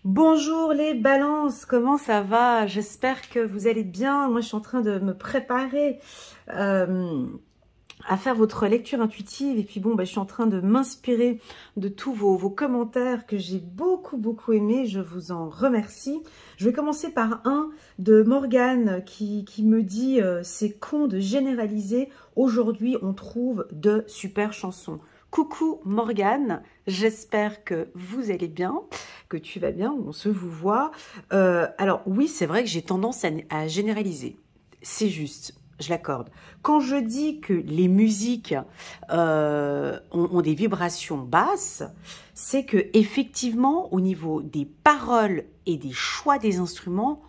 Bonjour les balances, comment ça va? J'espère que vous allez bien. Moi, je suis en train de me préparer à faire votre lecture intuitive. Et puis bon, je suis en train de m'inspirer de tous vos commentaires que j'ai beaucoup aimés. Je vous en remercie. Je vais commencer par un de Morgane qui me dit c'est con de généraliser. Aujourd'hui, on trouve de super chansons. Coucou Morgane, j'espère que vous allez bien, que tu vas bien, on se vous voit. Alors oui, c'est vrai que j'ai tendance à généraliser, c'est juste, je l'accorde. Quand je dis que les musiques ont des vibrations basses, c'est que effectivement, au niveau des paroles et des choix des instruments,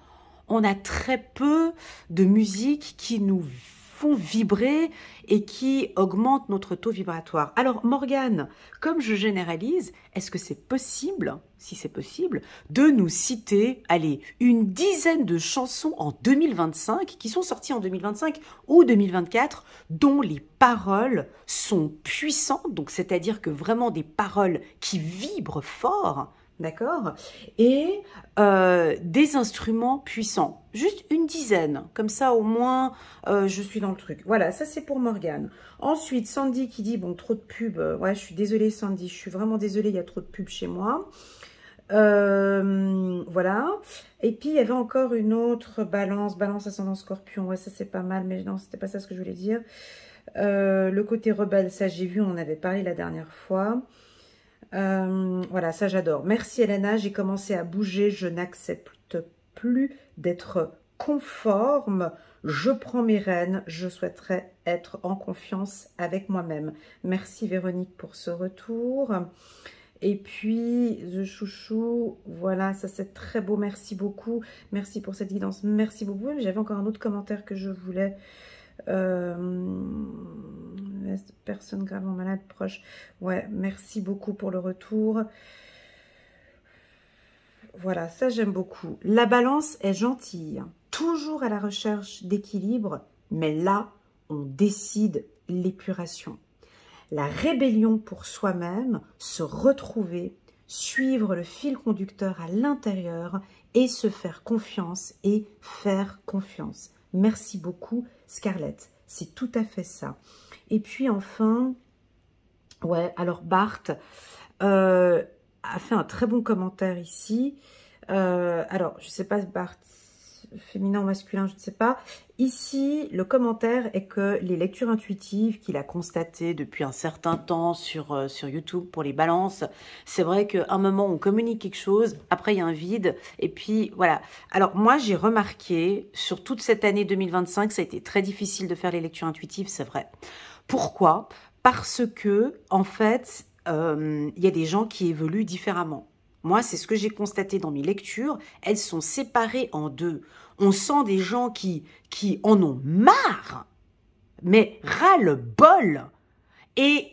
on a très peu de musique qui nous font vibrer et qui augmentent notre taux vibratoire. Alors Morgane, comme je généralise, est-ce que c'est possible, si c'est possible, de nous citer, allez, une dizaine de chansons en 2025, qui sont sorties en 2025 ou 2024, dont les paroles sont puissantes, donc c'est-à-dire que vraiment des paroles qui vibrent fort, d'accord? Et des instruments puissants. Juste une dizaine. Comme ça, au moins, je suis dans le truc. Voilà, ça, c'est pour Morgane. Ensuite, Sandy qui dit, bon, trop de pubs. Ouais, je suis désolée, Sandy. Je suis vraiment désolée, il y a trop de pubs chez moi. Voilà. Et puis, il y avait encore une autre balance. Balance ascendant scorpion. Ouais, ça, c'est pas mal. Mais non, c'était pas ça ce que je voulais dire. Le côté rebelle, ça, j'ai vu, on en avait parlé la dernière fois. Voilà, ça j'adore. Merci Elena, j'ai commencé à bouger, je n'accepte plus d'être conforme. Je prends mes rênes, je souhaiterais être en confiance avec moi-même. Merci Véronique pour ce retour. Et puis, The Chouchou, voilà, ça c'est très beau, merci beaucoup. Merci pour cette guidance, merci beaucoup. J'avais encore un autre commentaire que je voulais... personne gravement malade proche. Ouais, merci beaucoup pour le retour. Voilà, ça j'aime beaucoup. La balance est gentille, toujours à la recherche d'équilibre, mais là, on décide l'épuration. La rébellion pour soi-même, se retrouver, suivre le fil conducteur à l'intérieur et se faire confiance et faire confiance. Merci beaucoup Scarlett, c'est tout à fait ça. Et puis enfin, ouais, alors Bart a fait un très bon commentaire ici. Alors, je ne sais pas Bart, féminin ou masculin, je ne sais pas. Ici, le commentaire est que les lectures intuitives qu'il a constatées depuis un certain temps sur YouTube pour les balances, c'est vrai qu'à un moment, on communique quelque chose, après il y a un vide, et puis voilà. Alors moi, j'ai remarqué, sur toute cette année 2025, ça a été très difficile de faire les lectures intuitives, c'est vrai. Pourquoi? Parce que, en fait, il y a des gens qui évoluent différemment. Moi, c'est ce que j'ai constaté dans mes lectures. Elles sont séparées en deux. On sent des gens qui en ont marre, mais ras-le-bol. Et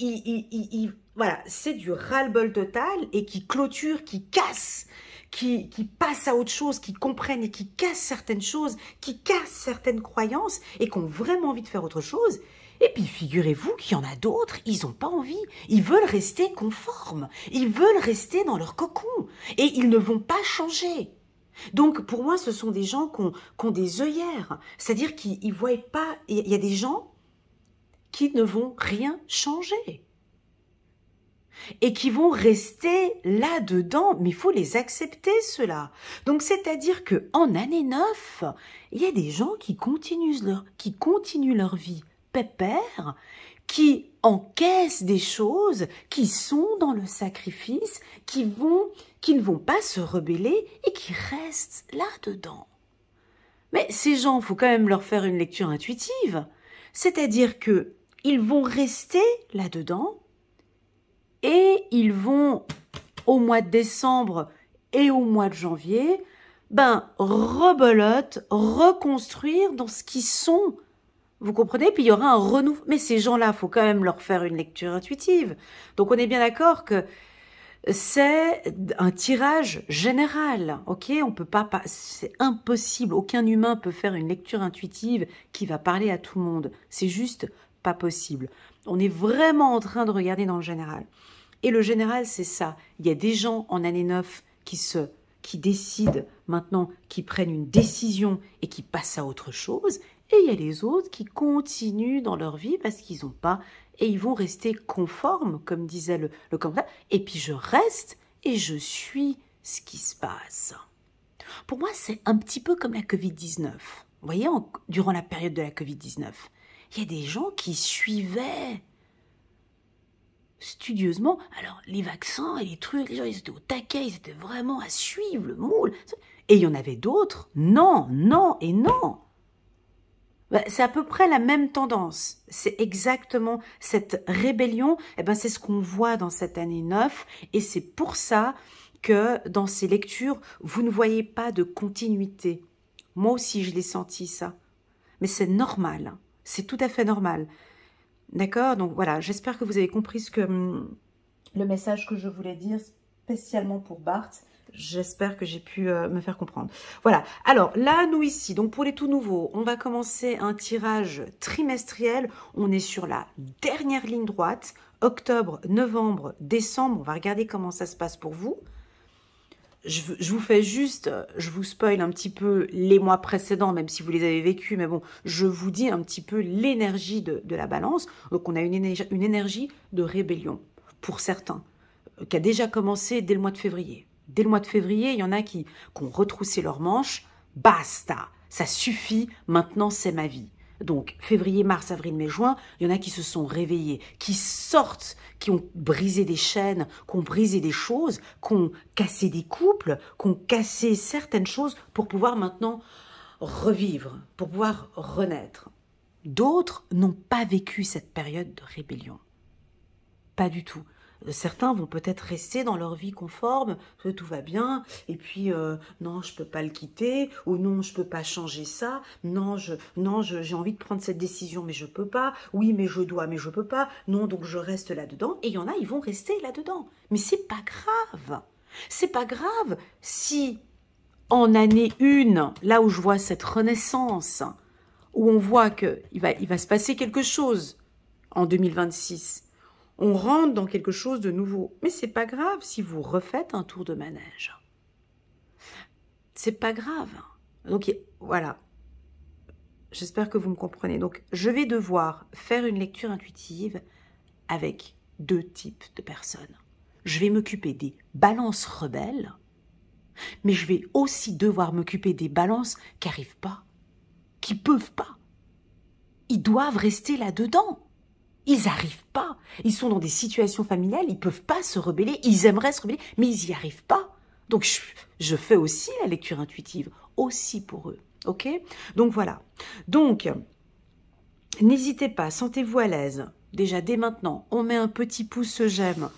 voilà, c'est du ras-le-bol total et qui clôture, qui casse, qui passe à autre chose, qui comprennent et qui cassent certaines choses, qui cassent certaines croyances et qui ont vraiment envie de faire autre chose. Et puis, figurez-vous qu'il y en a d'autres, ils n'ont pas envie. Ils veulent rester conformes. Ils veulent rester dans leur cocon. Et ils ne vont pas changer. Donc, pour moi, ce sont des gens qui ont des œillères. C'est-à-dire qu'ils ne voient pas... Il y a des gens qui ne vont rien changer. Et qui vont rester là-dedans. Mais il faut les accepter, ceux-là. Donc, c'est-à-dire qu'en année 9, il y a des gens qui continuent leur vie pépère, qui encaissent des choses, qui sont dans le sacrifice, qui ne vont pas se rebeller et qui restent là-dedans. Mais ces gens, il faut quand même leur faire une lecture intuitive. C'est-à-dire qu'ils vont rester là-dedans et ils vont, au mois de décembre et au mois de janvier, rebelote, reconstruire dans ce qu'ils sont. Vous comprenez? Puis il y aura un renouveau. Mais ces gens-là, il faut quand même leur faire une lecture intuitive. Donc on est bien d'accord que c'est un tirage général, ok? On peut pas, c'est impossible. Aucun humain peut faire une lecture intuitive qui va parler à tout le monde. C'est juste pas possible. On est vraiment en train de regarder dans le général. Et le général, c'est ça. Il y a des gens en année 9 qui qui décident maintenant, qui prennent une décision et qui passent à autre chose. Et il y a les autres qui continuent dans leur vie parce qu'ils n'ont pas, et ils vont rester conformes, comme disait le candidat. Et puis je reste et je suis ce qui se passe. Pour moi, c'est un petit peu comme la Covid-19. Vous voyez, durant la période de la Covid-19, il y a des gens qui suivaient studieusement. Alors, les vaccins et les trucs, les gens, ils étaient au taquet, ils étaient vraiment à suivre le moule. Et il y en avait d'autres, non, non et non. C'est à peu près la même tendance. C'est exactement cette rébellion. C'est ce qu'on voit dans cette année 9. Et c'est pour ça que dans ces lectures, vous ne voyez pas de continuité. Moi aussi, je l'ai senti, ça. Mais c'est normal. C'est tout à fait normal. D'accord? Donc voilà, j'espère que vous avez compris le message que je voulais dire spécialement pour Bart. J'espère que j'ai pu me faire comprendre. Voilà, alors là, nous ici, donc pour les tout nouveaux, on va commencer un tirage trimestriel. On est sur la dernière ligne droite, octobre, novembre, décembre. On va regarder comment ça se passe pour vous. Je vous fais juste, je vous spoil un petit peu les mois précédents, même si vous les avez vécus, mais bon, je vous dis un petit peu l'énergie de la balance. Donc on a une énergie de rébellion, pour certains, qui a déjà commencé dès le mois de février. Dès le mois de février, il y en a qui ont retroussé leurs manches. Basta, ça suffit, maintenant c'est ma vie. Donc, février, mars, avril, mai, juin, il y en a qui se sont réveillés, qui sortent, qui ont brisé des chaînes, qui ont brisé des choses, qui ont cassé des couples, qui ont cassé certaines choses pour pouvoir maintenant revivre, pour pouvoir renaître. D'autres n'ont pas vécu cette période de rébellion. Pas du tout. Certains vont peut-être rester dans leur vie conforme, tout va bien, et puis non, je peux pas le quitter, ou non, je peux pas changer ça, non, j'ai envie de prendre cette décision, mais je peux pas, oui, mais je dois, mais je peux pas, non, donc je reste là-dedans, et il y en a, ils vont rester là-dedans. Mais c'est pas grave. C'est pas grave si en année 1, là où je vois cette renaissance, où on voit qu'il va se passer quelque chose en 2026, on rentre dans quelque chose de nouveau. Mais c'est pas grave si vous refaites un tour de manège. C'est pas grave. Donc voilà. J'espère que vous me comprenez. Donc je vais devoir faire une lecture intuitive avec 2 types de personnes. Je vais m'occuper des balances rebelles, mais je vais aussi devoir m'occuper des balances qui n'arrivent pas, qui peuvent pas. Ils doivent rester là-dedans. Ils n'arrivent pas. Ils sont dans des situations familiales, ils ne peuvent pas se rebeller, ils aimeraient se rebeller, mais ils n'y arrivent pas. Donc, je fais aussi la lecture intuitive, aussi pour eux. OK? Donc, voilà. Donc, n'hésitez pas, sentez-vous à l'aise. Déjà, dès maintenant, on met un petit pouce j'aime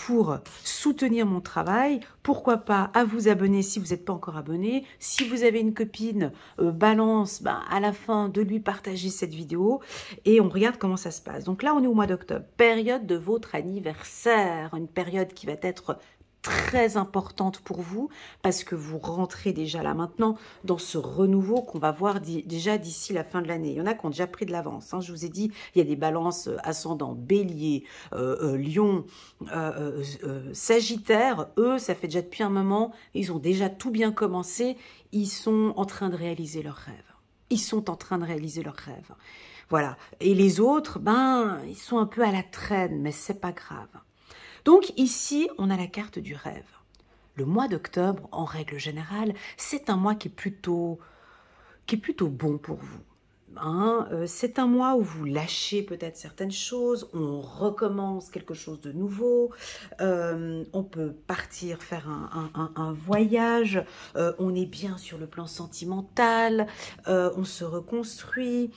pour soutenir mon travail. Pourquoi pas à vous abonner si vous n'êtes pas encore abonné. Si vous avez une copine, balance à la fin de lui partager cette vidéo et on regarde comment ça se passe. Donc là, on est au mois d'octobre, période de votre anniversaire, une période qui va être très importante pour vous parce que vous rentrez déjà là maintenant dans ce renouveau qu'on va voir déjà d'ici la fin de l'année. Il y en a qui ont déjà pris de l'avance. Je vous ai dit, il y a des balances ascendant Bélier, Lion, Sagittaire. Eux, ça fait déjà depuis un moment, ils ont déjà tout bien commencé. Ils sont en train de réaliser leurs rêves. Ils sont en train de réaliser leurs rêves. Voilà. Et les autres, ils sont un peu à la traîne, mais c'est pas grave. Donc ici, on a la carte du rêve. Le mois d'octobre, en règle générale, c'est un mois qui est plutôt bon pour vous. C'est un mois où vous lâchez peut-être certaines choses, on recommence quelque chose de nouveau, on peut partir faire un voyage, on est bien sur le plan sentimental, on se reconstruit.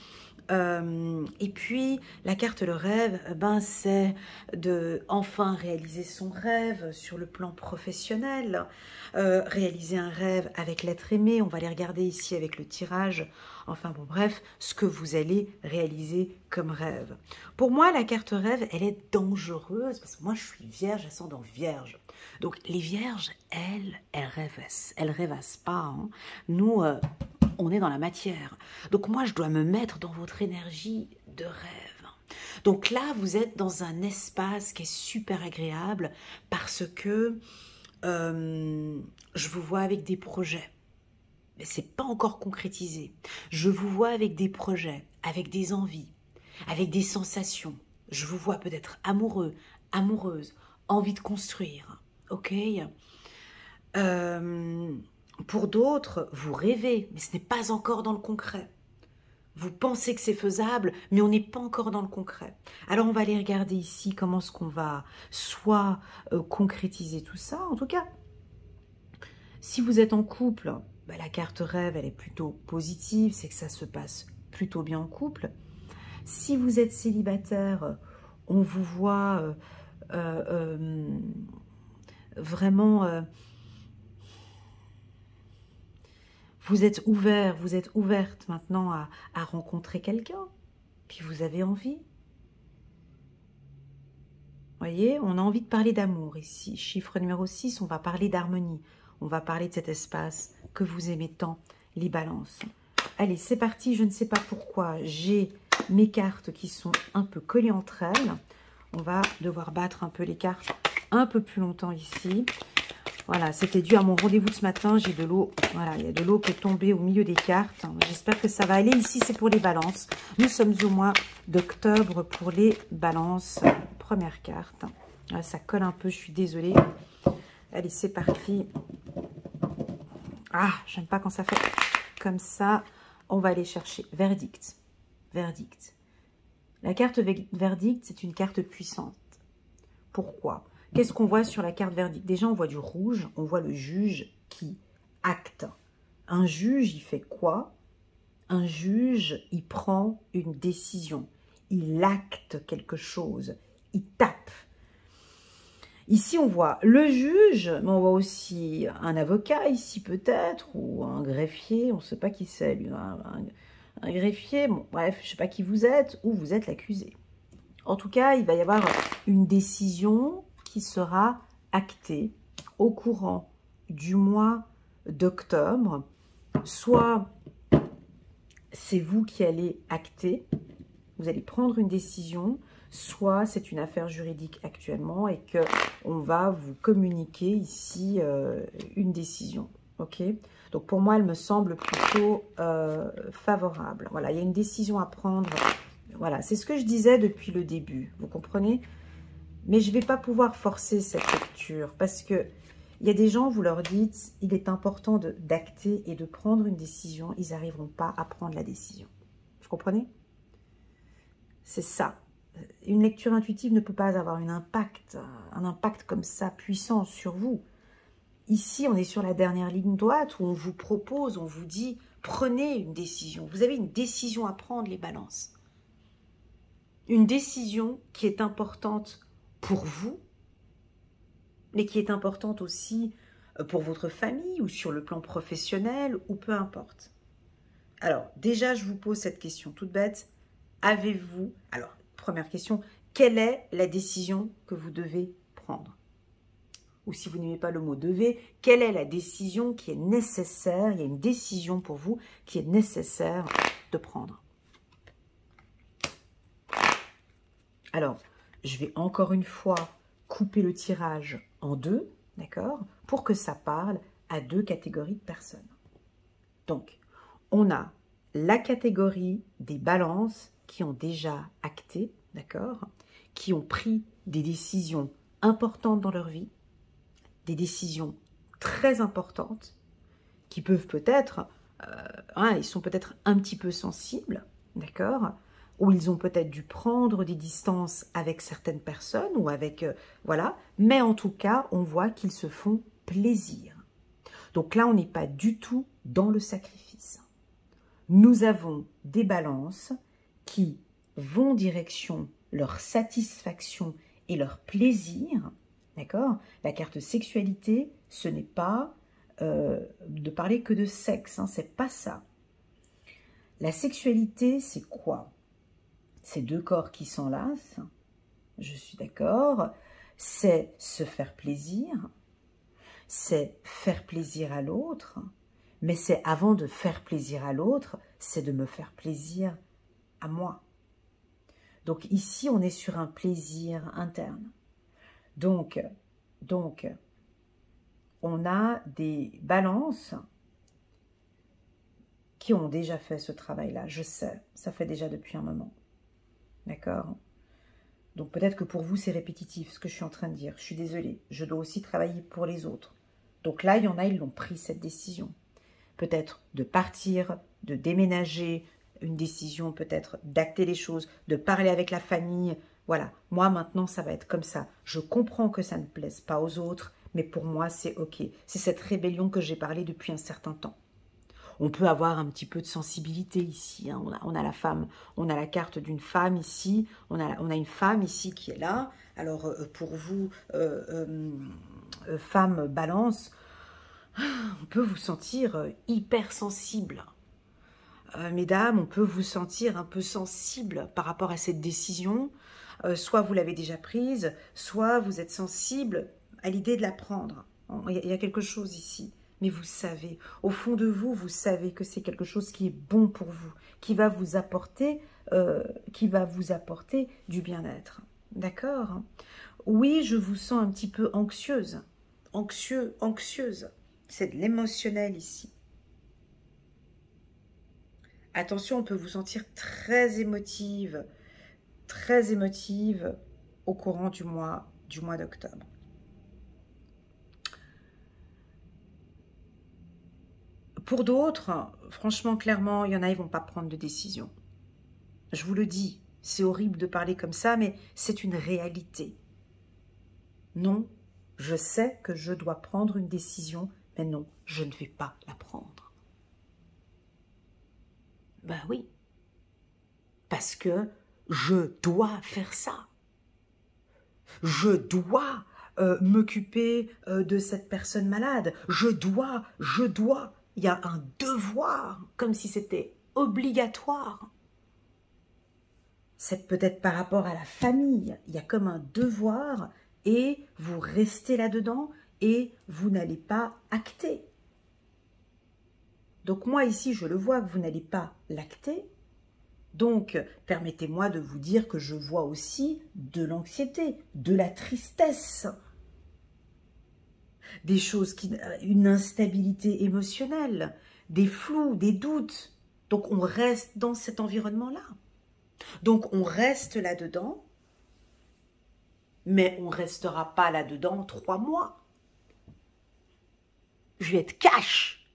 Et puis, la carte le rêve, c'est de enfin réaliser son rêve sur le plan professionnel, réaliser un rêve avec l'être aimé, on va les regarder ici avec le tirage, enfin bon bref, ce que vous allez réaliser comme rêve. Pour moi, la carte rêve, elle est dangereuse, parce que moi je suis vierge, ascendant vierge. Donc les vierges, elles rêvassent pas. Nous, on est dans la matière. Donc moi, je dois me mettre dans votre énergie de rêve. Donc là, vous êtes dans un espace qui est super agréable parce que Je vous vois avec des projets, mais ce n'est pas encore concrétisé. Je vous vois avec des projets, avec des envies, avec des sensations. Je vous vois peut-être amoureux, amoureuse, envie de construire, ok? Pour d'autres, vous rêvez, mais ce n'est pas encore dans le concret. Vous pensez que c'est faisable, mais on n'est pas encore dans le concret. Alors on va aller regarder ici comment est-ce qu'on va soit concrétiser tout ça. En tout cas, si vous êtes en couple, bah, la carte rêve, elle est plutôt positive, c'est que ça se passe plutôt bien en couple. Si vous êtes célibataire, on vous voit vraiment... vous êtes ouvert, vous êtes ouverte maintenant à rencontrer quelqu'un, puis vous avez envie. Voyez, on a envie de parler d'amour ici. Chiffre numéro 6, on va parler d'harmonie. On va parler de cet espace que vous aimez tant, les balances. Allez, c'est parti. Je ne sais pas pourquoi j'ai mes cartes qui sont un peu collées entre elles. On va devoir battre un peu les cartes un peu plus longtemps ici. Voilà, c'était dû à mon rendez-vous de ce matin. J'ai de l'eau. Voilà, il y a de l'eau qui est tombée au milieu des cartes. J'espère que ça va aller. Ici, c'est pour les balances. Nous sommes au mois d'octobre pour les balances. Première carte. Là, ça colle un peu, je suis désolée. Allez, c'est parti. Ah, j'aime pas quand ça fait comme ça. On va aller chercher verdict. Verdict. La carte verdict, c'est une carte puissante. Pourquoi ? Qu'est-ce qu'on voit sur la carte verdict? Déjà, on voit du rouge, on voit le juge qui acte. Un juge, il fait quoi? Un juge, il prend une décision. Il acte quelque chose. Il tape. Ici, on voit le juge, mais on voit aussi un avocat ici peut-être, ou un greffier, on ne sait pas qui c'est, lui, un greffier, bon, bref, je ne sais pas qui vous êtes, ou vous êtes l'accusé. En tout cas, il va y avoir une décision qui sera actée au courant du mois d'octobre. Soit c'est vous qui allez acter, vous allez prendre une décision, soit c'est une affaire juridique actuellement et qu'on va vous communiquer ici une décision. Ok, donc pour moi, elle me semble plutôt favorable. Voilà, il y a une décision à prendre. Voilà, c'est ce que je disais depuis le début, vous comprenez? Mais je ne vais pas pouvoir forcer cette lecture parce que il y a des gens, vous leur dites, il est important d'acter et de prendre une décision, ils n'arriveront pas à prendre la décision. Vous comprenez? C'est ça. Une lecture intuitive ne peut pas avoir un impact comme ça puissant sur vous. Ici, on est sur la dernière ligne droite où on vous propose, on vous dit, prenez une décision. Vous avez une décision à prendre, les balances. Une décision qui est importante pour vous, mais qui est importante aussi pour votre famille ou sur le plan professionnel ou peu importe. Alors, déjà, je vous pose cette question toute bête. Avez-vous... Alors, première question, quelle est la décision que vous devez prendre? Ou si vous n'aimez pas le mot « devez », quelle est la décision qui est nécessaire? Il y a une décision pour vous qui est nécessaire de prendre. Alors, je vais encore une fois couper le tirage en deux, d'accord? Pour que ça parle à deux catégories de personnes. Donc, on a la catégorie des balances qui ont déjà acté, d'accord? Qui ont pris des décisions importantes dans leur vie, des décisions très importantes, qui peuvent peut-être, ils sont peut-être un petit peu sensibles, d'accord? Ou ils ont peut-être dû prendre des distances avec certaines personnes, ou avec, voilà. Mais en tout cas, on voit qu'ils se font plaisir. Donc là, on n'est pas du tout dans le sacrifice. Nous avons des balances qui vont direction leur satisfaction et leur plaisir, d'accord? La carte sexualité, ce n'est pas de parler que de sexe, hein, c'est pas ça. La sexualité, c'est quoi? C'est deux corps qui s'enlacent, je suis d'accord, c'est se faire plaisir, c'est faire plaisir à l'autre, mais c'est avant de faire plaisir à l'autre, c'est de me faire plaisir à moi. Donc ici, on est sur un plaisir interne. Donc on a des balances qui ont déjà fait ce travail-là. Je sais, ça fait déjà depuis un moment. D'accord? Donc peut-être que pour vous, c'est répétitif ce que je suis en train de dire. Je suis désolée, je dois aussi travailler pour les autres. Donc là, il y en a, ils l'ont pris cette décision. Peut-être de partir, de déménager, une décision peut-être d'acter les choses, de parler avec la famille. Voilà, moi maintenant, ça va être comme ça. Je comprends que ça ne plaise pas aux autres, mais pour moi, c'est OK. C'est cette rébellion que j'ai parlé depuis un certain temps. On peut avoir un petit peu de sensibilité ici. Hein. On a la femme, on a la carte d'une femme ici. On a une femme ici qui est là. Alors pour vous, femme balance, on peut vous sentir hypersensible. Mesdames, on peut vous sentir un peu sensible par rapport à cette décision. Soit vous l'avez déjà prise, soit vous êtes sensible à l'idée de la prendre. Il y a quelque chose ici. Mais vous savez, au fond de vous, vous savez que c'est quelque chose qui est bon pour vous, qui va vous apporter du bien-être. D'accord? Oui, je vous sens un petit peu anxieuse. Anxieuse. C'est de l'émotionnel ici. Attention, on peut vous sentir très émotive au courant du mois d'octobre. Pour d'autres, franchement, clairement, il y en a, ils ne vont pas prendre de décision. Je vous le dis, c'est horrible de parler comme ça, mais c'est une réalité. Non, je sais que je dois prendre une décision, mais non, je ne vais pas la prendre. Ben oui, parce que je dois faire ça. Je dois m'occuper de cette personne malade. Je dois. Il y a un devoir, comme si c'était obligatoire. C'est peut-être par rapport à la famille. Il y a comme un devoir et vous restez là-dedans et vous n'allez pas acter. Donc moi ici, je le vois que vous n'allez pas l'acter. Donc, permettez-moi de vous dire que je vois aussi de l'anxiété, de la tristesse, des choses, une instabilité émotionnelle, des flous, des doutes. Donc, on reste dans cet environnement-là. Donc, on reste là-dedans, mais on ne restera pas là-dedans 3 mois. Je vais être cash.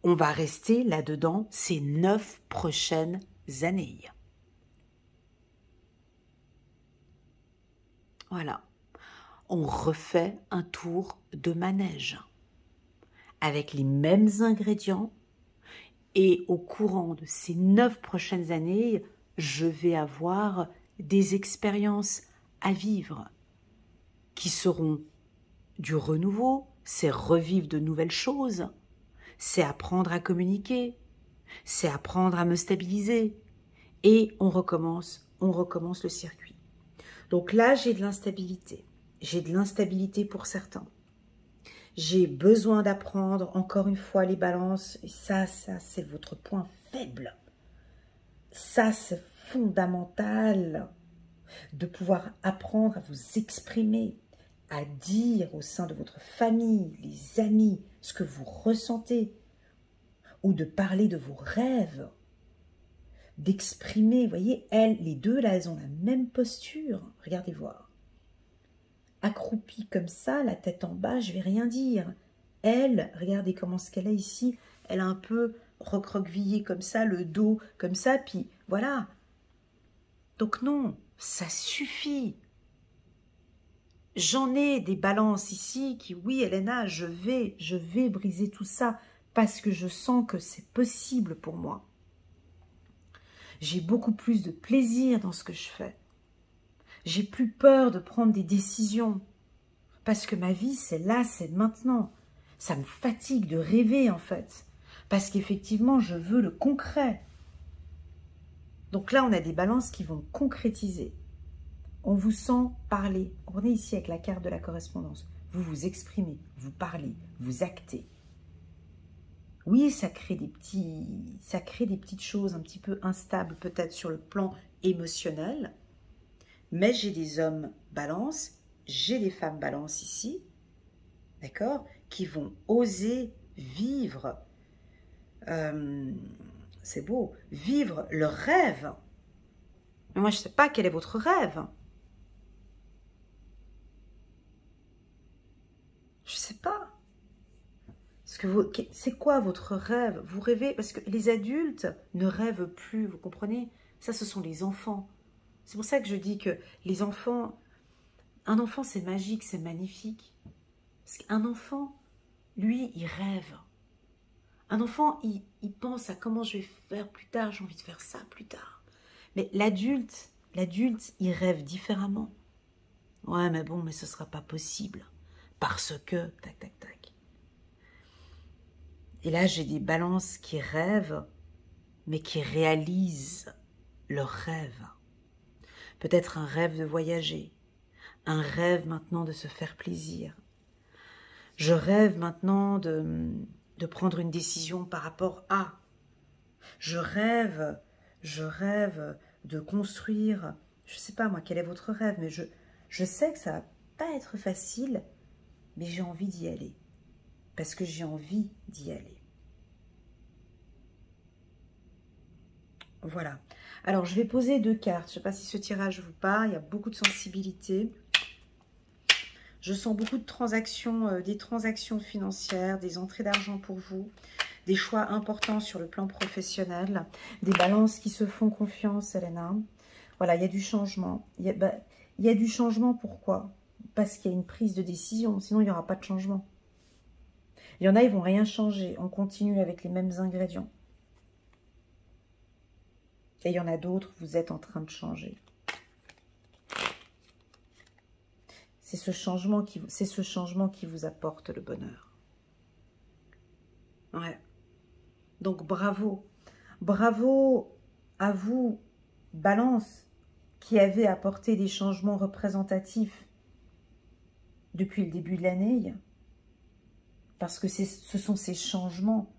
On va rester là-dedans ces 9 prochaines années. Voilà. On refait un tour de manège avec les mêmes ingrédients et au courant de ces 9 prochaines années, je vais avoir des expériences à vivre qui seront du renouveau, c'est revivre de nouvelles choses, c'est apprendre à communiquer, c'est apprendre à me stabiliser et on recommence le circuit. Donc là, j'ai de l'instabilité. J'ai de l'instabilité pour certains. J'ai besoin d'apprendre, encore une fois, les balances. Et ça c'est votre point faible. Ça, c'est fondamental de pouvoir apprendre à vous exprimer, à dire au sein de votre famille, les amis, ce que vous ressentez, ou de parler de vos rêves, d'exprimer. Vous voyez, les deux, là, elles ont la même posture. Regardez voir. Accroupie comme ça, la tête en bas, je vais rien dire. Elle, regardez comment ce qu'elle a ici, elle a un peu recroquevillé comme ça, le dos comme ça, puis voilà. Donc non, ça suffit. J'en ai des balances ici qui, oui, Elena, je vais briser tout ça parce que je sens que c'est possible pour moi. J'ai beaucoup plus de plaisir dans ce que je fais. J'ai plus peur de prendre des décisions parce que ma vie, c'est là, c'est maintenant. Ça me fatigue de rêver, en fait, parce qu'effectivement, je veux le concret. Donc là, on a des balances qui vont concrétiser. On vous sent parler. On est ici avec la carte de la correspondance. Vous vous exprimez, vous parlez, vous actez. Oui, ça crée des petites choses un petit peu instables, peut-être sur le plan émotionnel. Mais j'ai des hommes balance, j'ai des femmes balance ici, d'accord, qui vont oser vivre, c'est beau, vivre leur rêve. Mais moi, je ne sais pas quel est votre rêve. Je ne sais pas. C'est quoi votre rêve? Vous rêvez, parce que les adultes ne rêvent plus, vous comprenez? Ça, ce sont les enfants. C'est pour ça que je dis que les enfants, un enfant, c'est magique, c'est magnifique. Parce qu'un enfant, lui, il rêve. Un enfant, il pense à comment je vais faire plus tard, j'ai envie de faire ça plus tard. Mais l'adulte, il rêve différemment. Ouais, mais bon, mais ce ne sera pas possible. Parce que, tac, tac, tac. Et là, j'ai des balances qui rêvent, mais qui réalisent leurs rêves. Peut-être un rêve de voyager, un rêve maintenant de se faire plaisir. Je rêve maintenant de prendre une décision par rapport à. Je rêve de construire, je ne sais pas moi, quel est votre rêve, mais je sais que ça ne va pas être facile, mais j'ai envie d'y aller. Parce que j'ai envie d'y aller. Voilà. Alors, je vais poser 2 cartes. Je ne sais pas si ce tirage vous parle. Il y a beaucoup de sensibilité. Je sens beaucoup de transactions, des transactions financières, des entrées d'argent pour vous, des choix importants sur le plan professionnel, des balances qui se font confiance, Elena. Voilà, il y a du changement. Il y a du changement, pourquoi? Parce qu'il y a une prise de décision, sinon il n'y aura pas de changement. Il y en a, ils ne vont rien changer. On continue avec les mêmes ingrédients. Et il y en a d'autres, vous êtes en train de changer. C'est ce changement qui vous apporte le bonheur. Ouais. Donc, bravo. Bravo à vous, Balance, qui avez apporté des changements représentatifs depuis le début de l'année. Parce que ce sont ces changements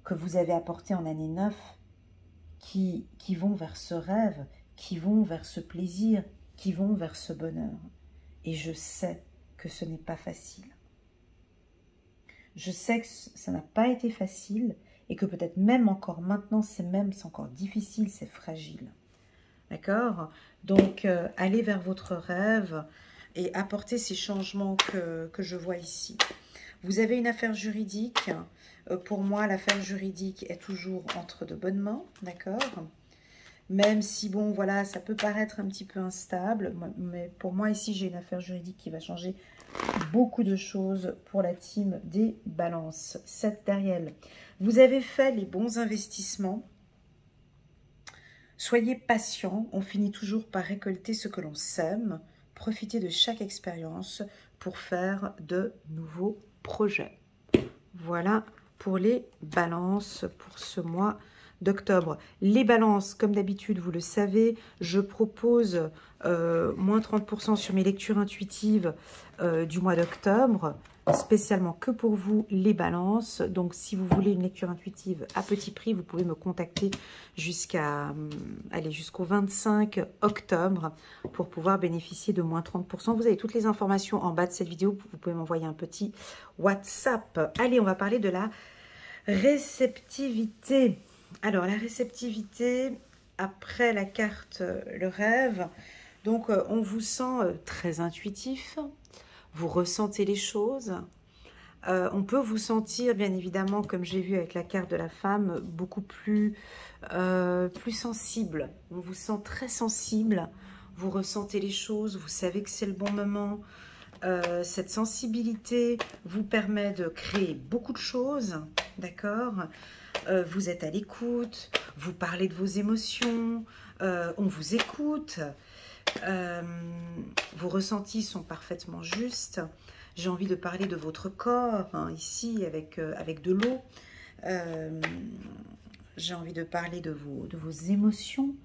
que vous avez apportés en année 9 qui vont vers ce rêve, qui vont vers ce plaisir, qui vont vers ce bonheur. Et je sais que ce n'est pas facile. Je sais que ça n'a pas été facile et que peut-être même encore maintenant, c'est encore difficile, c'est fragile. D'accord? Donc, allez vers votre rêve et apportez ces changements que je vois ici. Vous avez une affaire juridique. Pour moi, l'affaire juridique est toujours entre de bonnes mains. D'accord? Même si, bon, voilà, ça peut paraître un petit peu instable. Mais pour moi, ici, j'ai une affaire juridique qui va changer beaucoup de choses pour la team des balances. 7 derrière. Vous avez fait les bons investissements. Soyez patient. On finit toujours par récolter ce que l'on sème. Profitez de chaque expérience pour faire de nouveaux projets. Voilà pour les balances pour ce mois d'octobre. Les balances, comme d'habitude, vous le savez, je propose moins 30% sur mes lectures intuitives du mois d'octobre, spécialement que pour vous, les balances. Donc, si vous voulez une lecture intuitive à petit prix, vous pouvez me contacter jusqu'au 25 octobre pour pouvoir bénéficier de moins 30%. Vous avez toutes les informations en bas de cette vidéo. Vous pouvez m'envoyer un petit WhatsApp. Allez, on va parler de la réceptivité. Alors, la réceptivité, après la carte le rêve, donc on vous sent très intuitif, vous ressentez les choses. On peut vous sentir, bien évidemment, comme j'ai vu avec la carte de la femme, beaucoup plus sensible. On vous sent très sensible, vous ressentez les choses, vous savez que c'est le bon moment. Cette sensibilité vous permet de créer beaucoup de choses, d'accord? Vous êtes à l'écoute, vous parlez de vos émotions, on vous écoute, vos ressentis sont parfaitement justes. J'ai envie de parler de votre corps, hein, ici, avec de l'eau. J'ai envie de parler de vos émotions,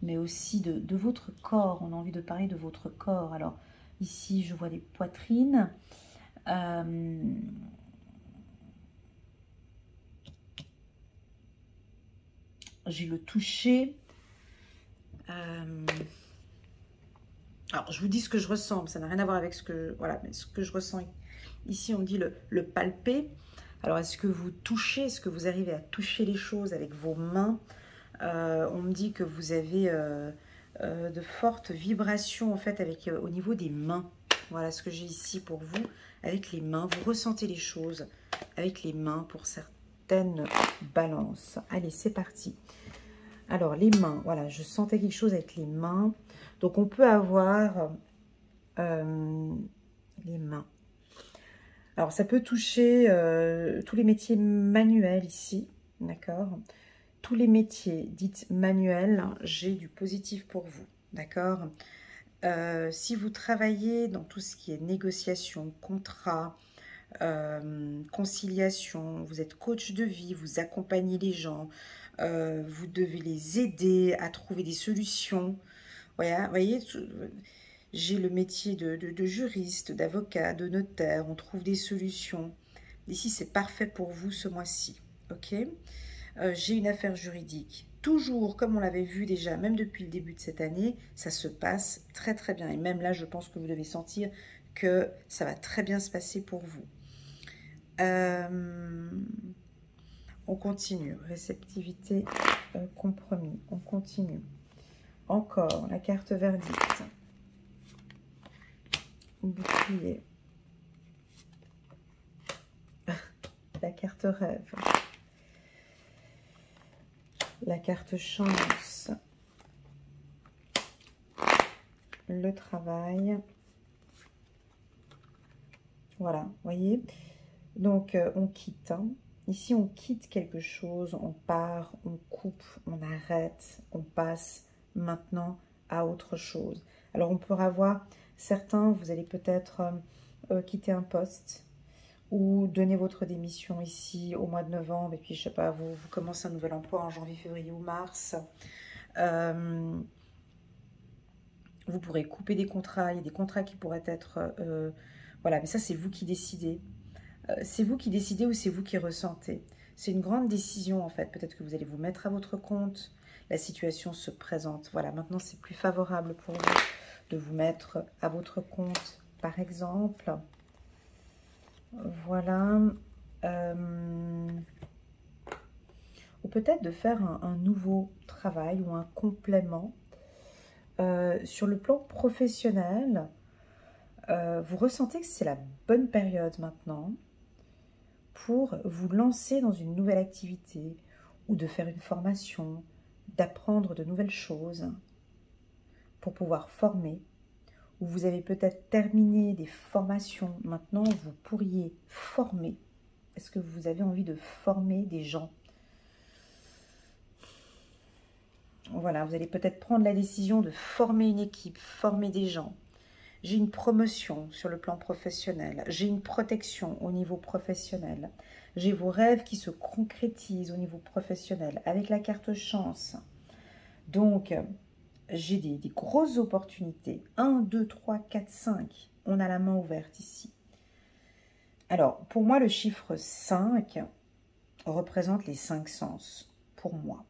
mais aussi de votre corps. On a envie de parler de votre corps. Alors, ici, je vois des poitrines. J'ai le toucher. Alors, Alors, je vous dis ce que je ressens, ça n'a rien à voir avec ce que, voilà, mais ce que je ressens. Ici, on dit le palper. Alors, est-ce que vous touchez, est-ce que vous arrivez à toucher les choses avec vos mains? On me dit que vous avez de fortes vibrations, en fait, avec, au niveau des mains. Voilà ce que j'ai ici pour vous, avec les mains. Vous ressentez les choses avec les mains pour certaines balances. Allez, c'est parti. Alors, les mains, voilà, je sentais quelque chose avec les mains. Donc, on peut avoir les mains. Alors, ça peut toucher tous les métiers manuels ici, d'accord? Tous les métiers dits manuels, j'ai du positif pour vous, d'accord? Si vous travaillez dans tout ce qui est négociation, contrat, conciliation, vous êtes coach de vie, vous accompagnez les gens, vous devez les aider à trouver des solutions. Voilà, vous voyez, j'ai le métier de juriste, d'avocat, de notaire, on trouve des solutions. Ici, c'est parfait pour vous ce mois-ci, ok? J'ai une affaire juridique. Toujours, comme on l'avait vu déjà, même depuis le début de cette année, ça se passe très très bien. Et même là, je pense que vous devez sentir que ça va très bien se passer pour vous. On continue. Réceptivité, compromis. On continue. Encore, la carte verdict. Bouclier. La carte rêve. La carte chance. Le travail. Voilà, vous voyez. Donc, on quitte. Hein. Ici, on quitte quelque chose, on part, on coupe, on arrête, on passe maintenant à autre chose. Alors, on pourra voir, certains, vous allez peut-être quitter un poste ou donner votre démission ici au mois de novembre. Et puis, je sais pas, vous commencez un nouvel emploi en janvier, février ou mars. Vous pourrez couper des contrats. Il y a des contrats qui pourraient être... voilà, mais ça, c'est vous qui décidez. C'est vous qui décidez ou c'est vous qui ressentez. C'est une grande décision en fait. Peut-être que vous allez vous mettre à votre compte. La situation se présente. Voilà, maintenant c'est plus favorable pour vous de vous mettre à votre compte, par exemple. Voilà. Ou peut-être de faire un nouveau travail ou un complément. Sur le plan professionnel, vous ressentez que c'est la bonne période maintenant pour vous lancer dans une nouvelle activité ou de faire une formation, d'apprendre de nouvelles choses pour pouvoir former. Ou vous avez peut-être terminé des formations, maintenant vous pourriez former. Est-ce que vous avez envie de former des gens? Voilà, vous allez peut-être prendre la décision de former une équipe, former des gens. J'ai une promotion sur le plan professionnel. J'ai une protection au niveau professionnel. J'ai vos rêves qui se concrétisent au niveau professionnel avec la carte chance. Donc, j'ai des grosses opportunités. 1, 2, 3, 4, 5. On a la main ouverte ici. Alors, pour moi, le chiffre 5 représente les 5 sens. Pour moi.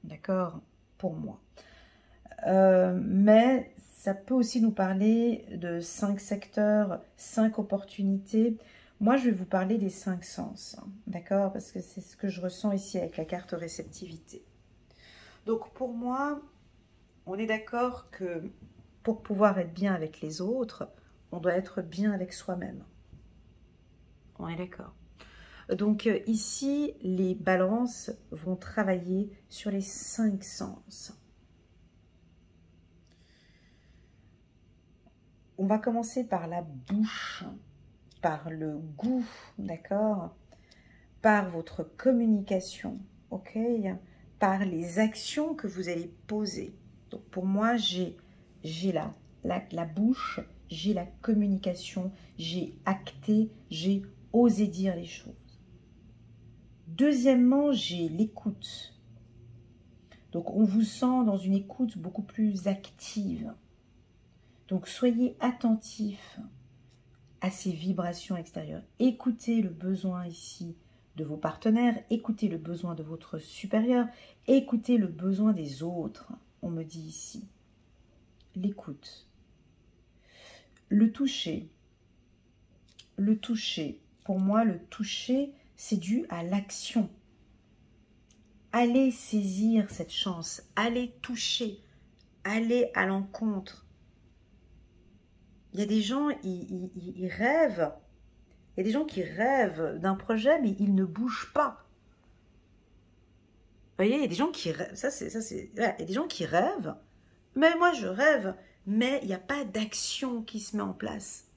D'accord? Pour moi. Mais ça peut aussi nous parler de 5 secteurs, 5 opportunités. Moi, je vais vous parler des 5 sens, hein, d'accord? Parce que c'est ce que je ressens ici avec la carte réceptivité. Donc, pour moi, on est d'accord que pour pouvoir être bien avec les autres, on doit être bien avec soi-même. On est d'accord? Donc, ici, les balances vont travailler sur les 5 sens. On va commencer par la bouche, par le goût, d'accord? Par votre communication, ok? Par les actions que vous allez poser. Donc pour moi, j'ai la bouche, j'ai la communication, j'ai acté, j'ai osé dire les choses. Deuxièmement, j'ai l'écoute. Donc on vous sent dans une écoute beaucoup plus active. Donc, soyez attentifs à ces vibrations extérieures. Écoutez le besoin ici de vos partenaires, écoutez le besoin de votre supérieur, écoutez le besoin des autres, on me dit ici. L'écoute. Le toucher. Le toucher. Pour moi, le toucher, c'est dû à l'action. Allez saisir cette chance. Allez toucher. Allez à l'encontre. Il y a des gens, ils rêvent. Il y a des gens qui rêvent d'un projet, mais ils ne bougent pas. Vous voyez, il y a des gens qui rêvent. Il y a des gens qui rêvent. Mais moi, je rêve. Mais il n'y a pas d'action qui se met en place.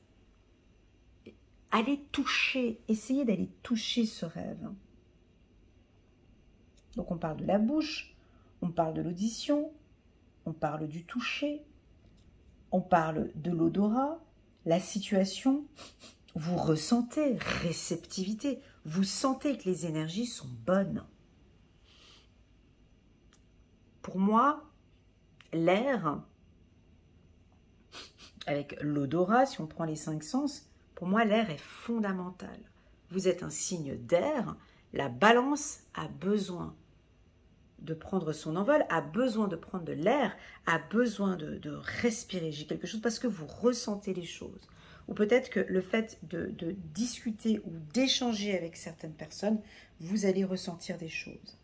Allez toucher. Essayez d'aller toucher ce rêve. Donc, on parle de la bouche. On parle de l'audition. On parle du toucher. On parle de l'odorat. La situation. Vous ressentez réceptivité. Vous sentez que les énergies sont bonnes. Pour moi, l'air, avec l'odorat, si on prend les 5 sens, pour moi, l'air est fondamental. Vous êtes un signe d'air. La balance a besoin de prendre son envol, a besoin de prendre de l'air, a besoin de respirer. J'ai quelque chose parce que vous ressentez les choses. Ou peut-être que le fait de discuter ou d'échanger avec certaines personnes, vous allez ressentir des choses.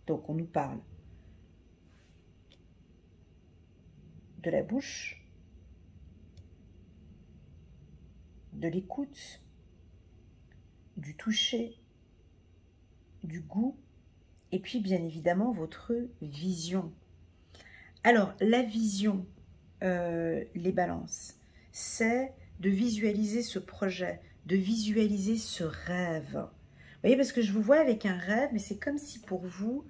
Donc, on nous parle de la bouche, de l'écoute, du toucher, du goût, et puis bien évidemment votre vision. Alors, la vision, les balances, c'est de visualiser ce projet, de visualiser ce rêve. Vous voyez, parce que je vous vois avec un rêve, mais c'est comme si pour vous...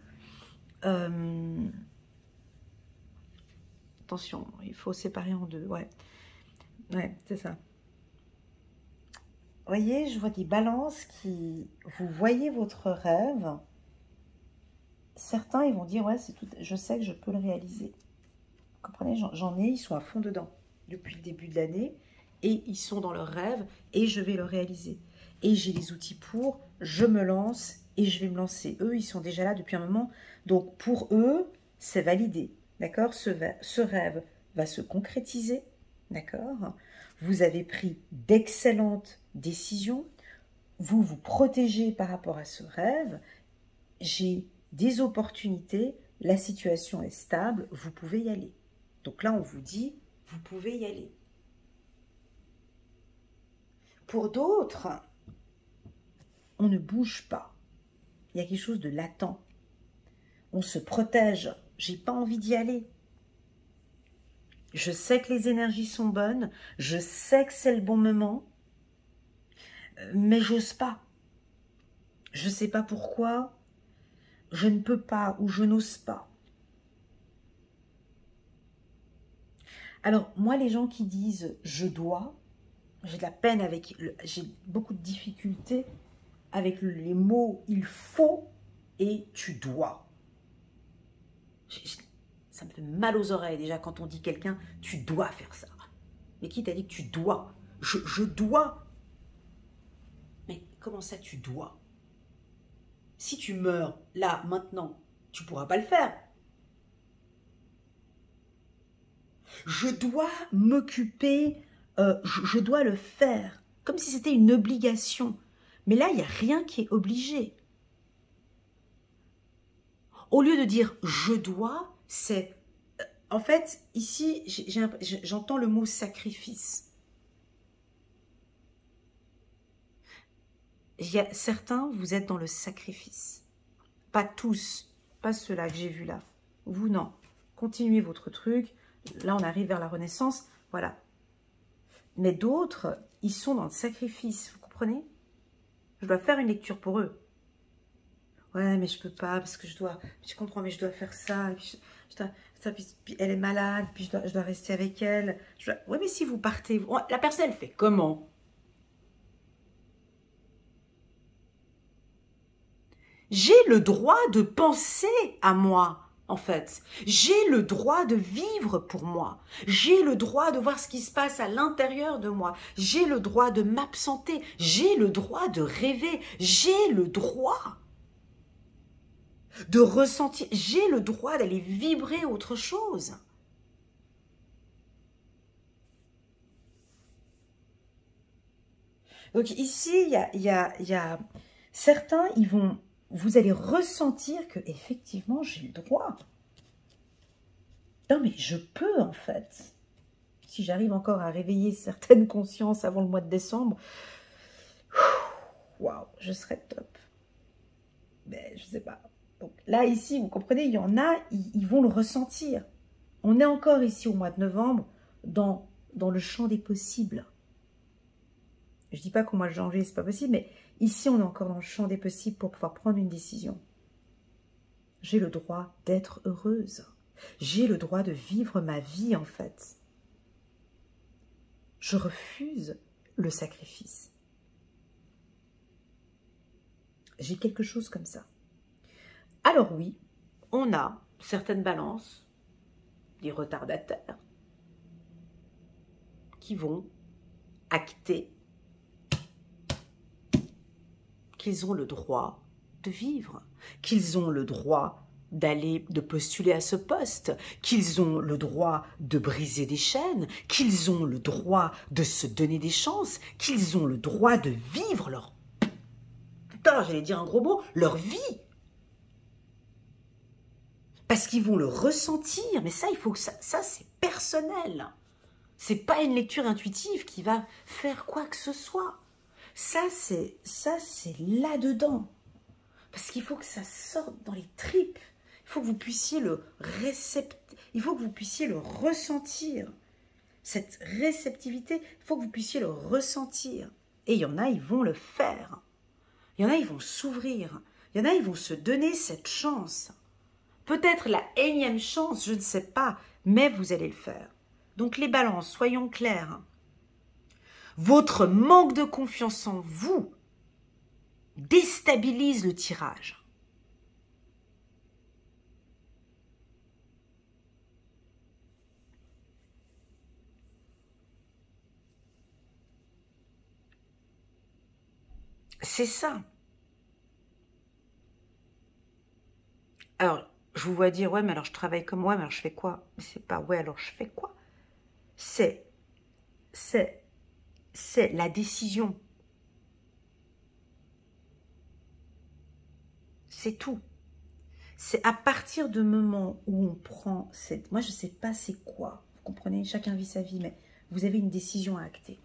attention, il faut séparer en deux, ouais. Ouais, c'est ça. Vous voyez, je vois des balances qui... Vous voyez votre rêve. Certains, ils vont dire, ouais, c'est tout, je sais que je peux le réaliser. Vous comprenez, j'en ai, ils sont à fond dedans depuis le début de l'année et ils sont dans leur rêve et je vais le réaliser. Et j'ai les outils pour, je me lance et je vais me lancer. Eux, ils sont déjà là depuis un moment. Donc, pour eux, c'est validé. D'accord? Ce rêve va se concrétiser. D'accord? Vous avez pris d'excellentes décisions. Vous vous protégez par rapport à ce rêve. J'ai des opportunités. La situation est stable. Vous pouvez y aller. Donc là, on vous dit, vous pouvez y aller. Pour d'autres, on ne bouge pas. Il y a quelque chose de latent. On se protège. J'ai pas envie d'y aller. Je sais que les énergies sont bonnes. Je sais que c'est le bon moment. Mais j'ose pas. Je sais pas pourquoi. Je ne peux pas ou je n'ose pas. Alors, moi, les gens qui disent « je dois », j'ai de la peine avec... J'ai beaucoup de difficultés avec les mots « il faut » et « tu dois ». Ça me fait mal aux oreilles déjà quand on dit quelqu'un « tu dois faire ça ». Mais qui t'a dit que tu dois? Je dois. Mais comment ça tu dois? Si tu meurs là, maintenant, tu ne pourras pas le faire. Je dois m'occuper, je dois le faire. Comme si c'était une obligation. Mais là, il n'y a rien qui est obligé. Au lieu de dire « je dois », c'est... En fait, ici, j'entends le mot « sacrifice ». Certains, vous êtes dans le sacrifice. Pas tous, pas ceux-là que j'ai vus là. Vous, non. Continuez votre truc. Là, on arrive vers la renaissance. Voilà. Mais d'autres, ils sont dans le sacrifice. Vous comprenez? Je dois faire une lecture pour eux. Ouais, mais je peux pas parce que je dois... Tu comprends, mais je dois faire ça. Puis elle est malade, puis je dois rester avec elle. Ouais, mais si vous partez... La personne, elle fait comment? J'ai le droit de penser à moi, en fait. J'ai le droit de vivre pour moi. J'ai le droit de voir ce qui se passe à l'intérieur de moi. J'ai le droit de m'absenter. J'ai le droit de rêver. J'ai le droit de ressentir. J'ai le droit d'aller vibrer autre chose. Donc ici, il y a certains, vous allez ressentir que effectivement j'ai le droit. Non mais je peux en fait. Si j'arrive encore à réveiller certaines consciences avant le mois de décembre, waouh, je serais top. Mais je sais pas. Donc là ici, vous comprenez, il y en a, ils vont le ressentir. On est encore ici au mois de novembre dans le champ des possibles. Je ne dis pas qu'au mois de janvier, c'est pas possible, mais ici, on est encore dans le champ des possibles pour pouvoir prendre une décision. J'ai le droit d'être heureuse. J'ai le droit de vivre ma vie, en fait. Je refuse le sacrifice. J'ai quelque chose comme ça. Alors oui, on a certaines balances, des retardataires, qui vont acter qu'ils ont le droit de vivre, qu'ils ont le droit de postuler à ce poste, qu'ils ont le droit de briser des chaînes, qu'ils ont le droit de se donner des chances, qu'ils ont le droit de vivre leur... Putain, j'allais dire un gros mot, leur vie. Parce qu'ils vont le ressentir, mais ça, il faut que ça c'est personnel. C'est pas une lecture intuitive qui va faire quoi que ce soit. Ça, c'est là-dedans. Parce qu'il faut que ça sorte dans les tripes. Il faut que vous puissiez le il faut que vous puissiez le ressentir. Cette réceptivité, il faut que vous puissiez le ressentir. Et il y en a, ils vont le faire. Il y en a, ils vont s'ouvrir. Il y en a, ils vont se donner cette chance. Peut-être la énième chance, je ne sais pas, mais vous allez le faire. Donc les balances, soyons clairs. Votre manque de confiance en vous déstabilise le tirage. C'est ça. Alors, je vous vois dire, ouais, mais alors je travaille comme moi, mais alors je fais quoi? C'est pas, ouais, alors je fais quoi? C'est la décision. C'est tout. C'est à partir du moment où on prend cette... Moi, je ne sais pas c'est quoi. Vous comprenez? Chacun vit sa vie, mais vous avez une décision à acter.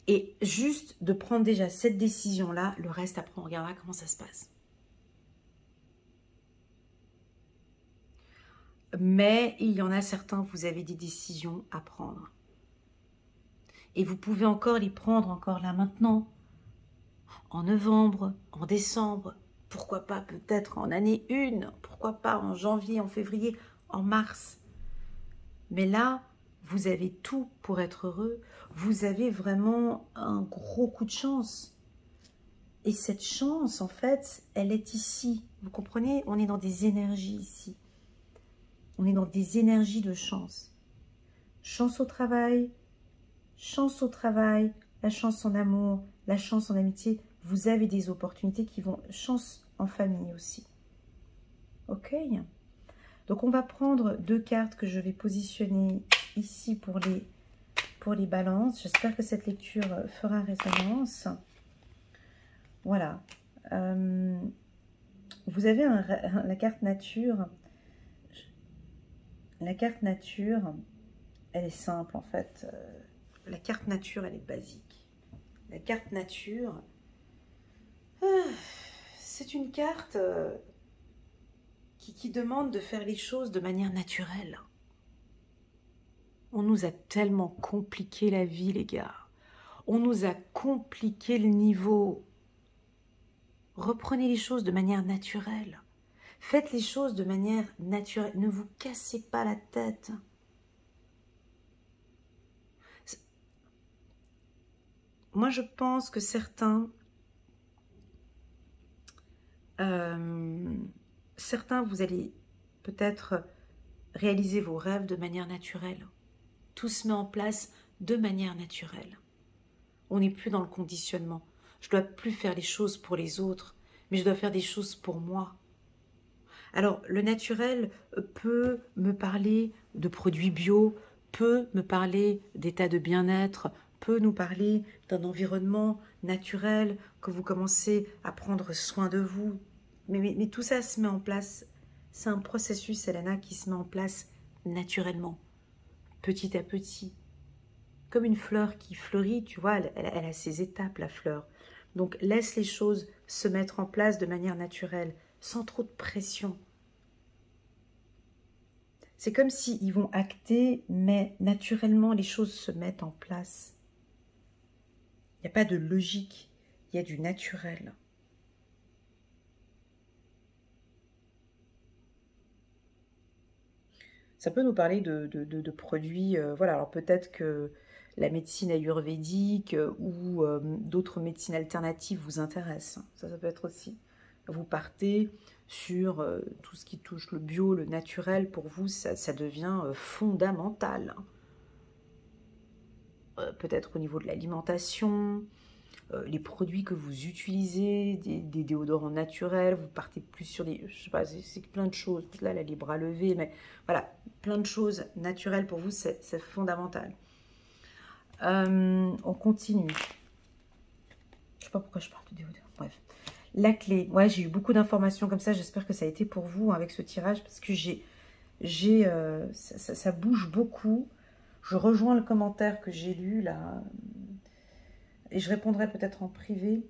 Et juste de prendre déjà cette décision-là, le reste, après, on regardera comment ça se passe. Mais il y en a certains, vous avez des décisions à prendre. Et vous pouvez encore les prendre encore là maintenant, en novembre, en décembre, pourquoi pas peut-être en année 1, pourquoi pas en janvier, en février, en mars. Mais là, vous avez tout pour être heureux. Vous avez vraiment un gros coup de chance. Et cette chance, en fait, elle est ici. Vous comprenez? On est dans des énergies ici. On est dans des énergies de chance. Chance au travail, la chance en amour, la chance en amitié. Vous avez des opportunités qui vont... Chance en famille aussi. Ok? Donc, on va prendre 2 cartes que je vais positionner ici pour les balances. J'espère que cette lecture fera résonance. Voilà. Vous avez la carte nature. La carte nature, elle est simple en fait. La carte nature, elle est basique. La carte nature, c'est une carte qui demande de faire les choses de manière naturelle. On nous a tellement compliqué la vie, les gars. On nous a compliqué le niveau. Reprenez les choses de manière naturelle. Faites les choses de manière naturelle. Ne vous cassez pas la tête. Moi, je pense que certains, vous allez peut-être réaliser vos rêves de manière naturelle. Tout se met en place de manière naturelle. On n'est plus dans le conditionnement. Je ne dois plus faire les choses pour les autres, mais je dois faire des choses pour moi. Alors, le naturel peut me parler de produits bio, peut me parler d'état de bien-être, peut nous parler d'un environnement naturel, que vous commencez à prendre soin de vous. Mais tout ça se met en place. C'est un processus, Elena, qui se met en place naturellement, petit à petit. Comme une fleur qui fleurit, tu vois, elle a ses étapes, la fleur. Donc laisse les choses se mettre en place de manière naturelle, sans trop de pression. C'est comme s'ils vont acter, mais naturellement, les choses se mettent en place. Il n'y a pas de logique, il y a du naturel. Ça peut nous parler de produits, voilà, alors peut-être que la médecine ayurvédique ou d'autres médecines alternatives vous intéressent. Ça peut être aussi. Vous partez sur tout ce qui touche le bio, le naturel, pour vous, ça devient fondamental. Peut-être au niveau de l'alimentation, les produits que vous utilisez, des déodorants naturels, vous partez plus sur des, je sais pas, c'est plein de choses. Là, la libre à lever, mais voilà, plein de choses naturelles pour vous, c'est fondamental. On continue. Je sais pas pourquoi je parle de déodorant. Bref, la clé. Ouais, j'ai eu beaucoup d'informations comme ça. J'espère que ça a été pour vous avec ce tirage parce que ça bouge beaucoup. Je rejoins le commentaire que j'ai lu là. Et je répondrai peut-être en privé.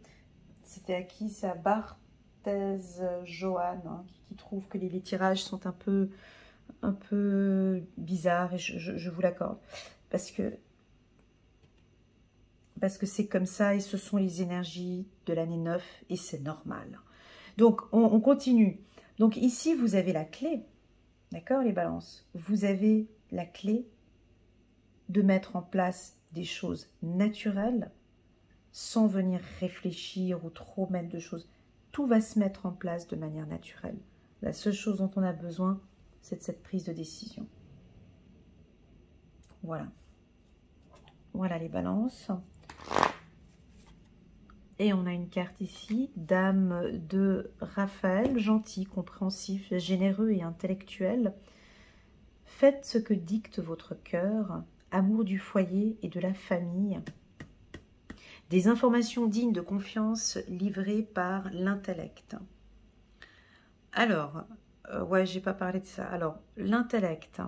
C'était à qui? C'est à Barthez Johan hein, qui trouve que les tirages sont un peu bizarres. Et je vous l'accorde. Parce que c'est comme ça et ce sont les énergies de l'année 9 et c'est normal. Donc, on continue. Donc ici, vous avez la clé. D'accord, les balances? Vous avez la clé de mettre en place des choses naturelles sans venir réfléchir ou trop mettre de choses. Tout va se mettre en place de manière naturelle. La seule chose dont on a besoin, c'est de cette prise de décision. Voilà. Voilà les balances. Et on a une carte ici, Dame de Raphaël, gentil, compréhensif, généreux et intellectuel. Faites ce que dicte votre cœur, amour du foyer et de la famille. Des informations dignes de confiance livrées par l'intellect. Alors, ouais, j'ai pas parlé de ça. Alors, l'intellect.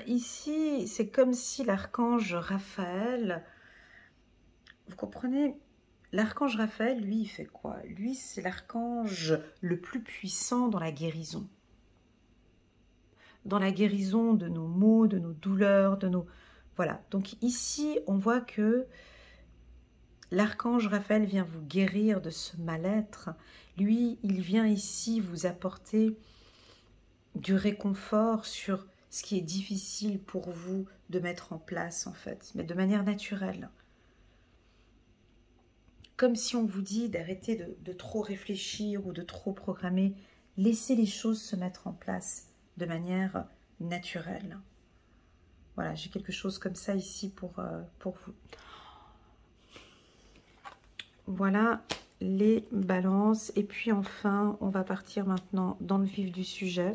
Ici, c'est comme si l'archange Raphaël, vous comprenez, l'archange Raphaël, lui, il fait quoi? Lui, c'est l'archange le plus puissant dans la guérison. Dans la guérison de nos maux, de nos douleurs, de nos... Voilà, donc ici, on voit que l'archange Raphaël vient vous guérir de ce mal-être. Lui, il vient ici vous apporter du réconfort sur ce qui est difficile pour vous de mettre en place, en fait, mais de manière naturelle. Comme si on vous dit d'arrêter de trop réfléchir ou de trop programmer. Laissez les choses se mettre en place de manière naturelle. Voilà, j'ai quelque chose comme ça ici pour vous. Voilà les balances. Et puis enfin, on va partir maintenant dans le vif du sujet.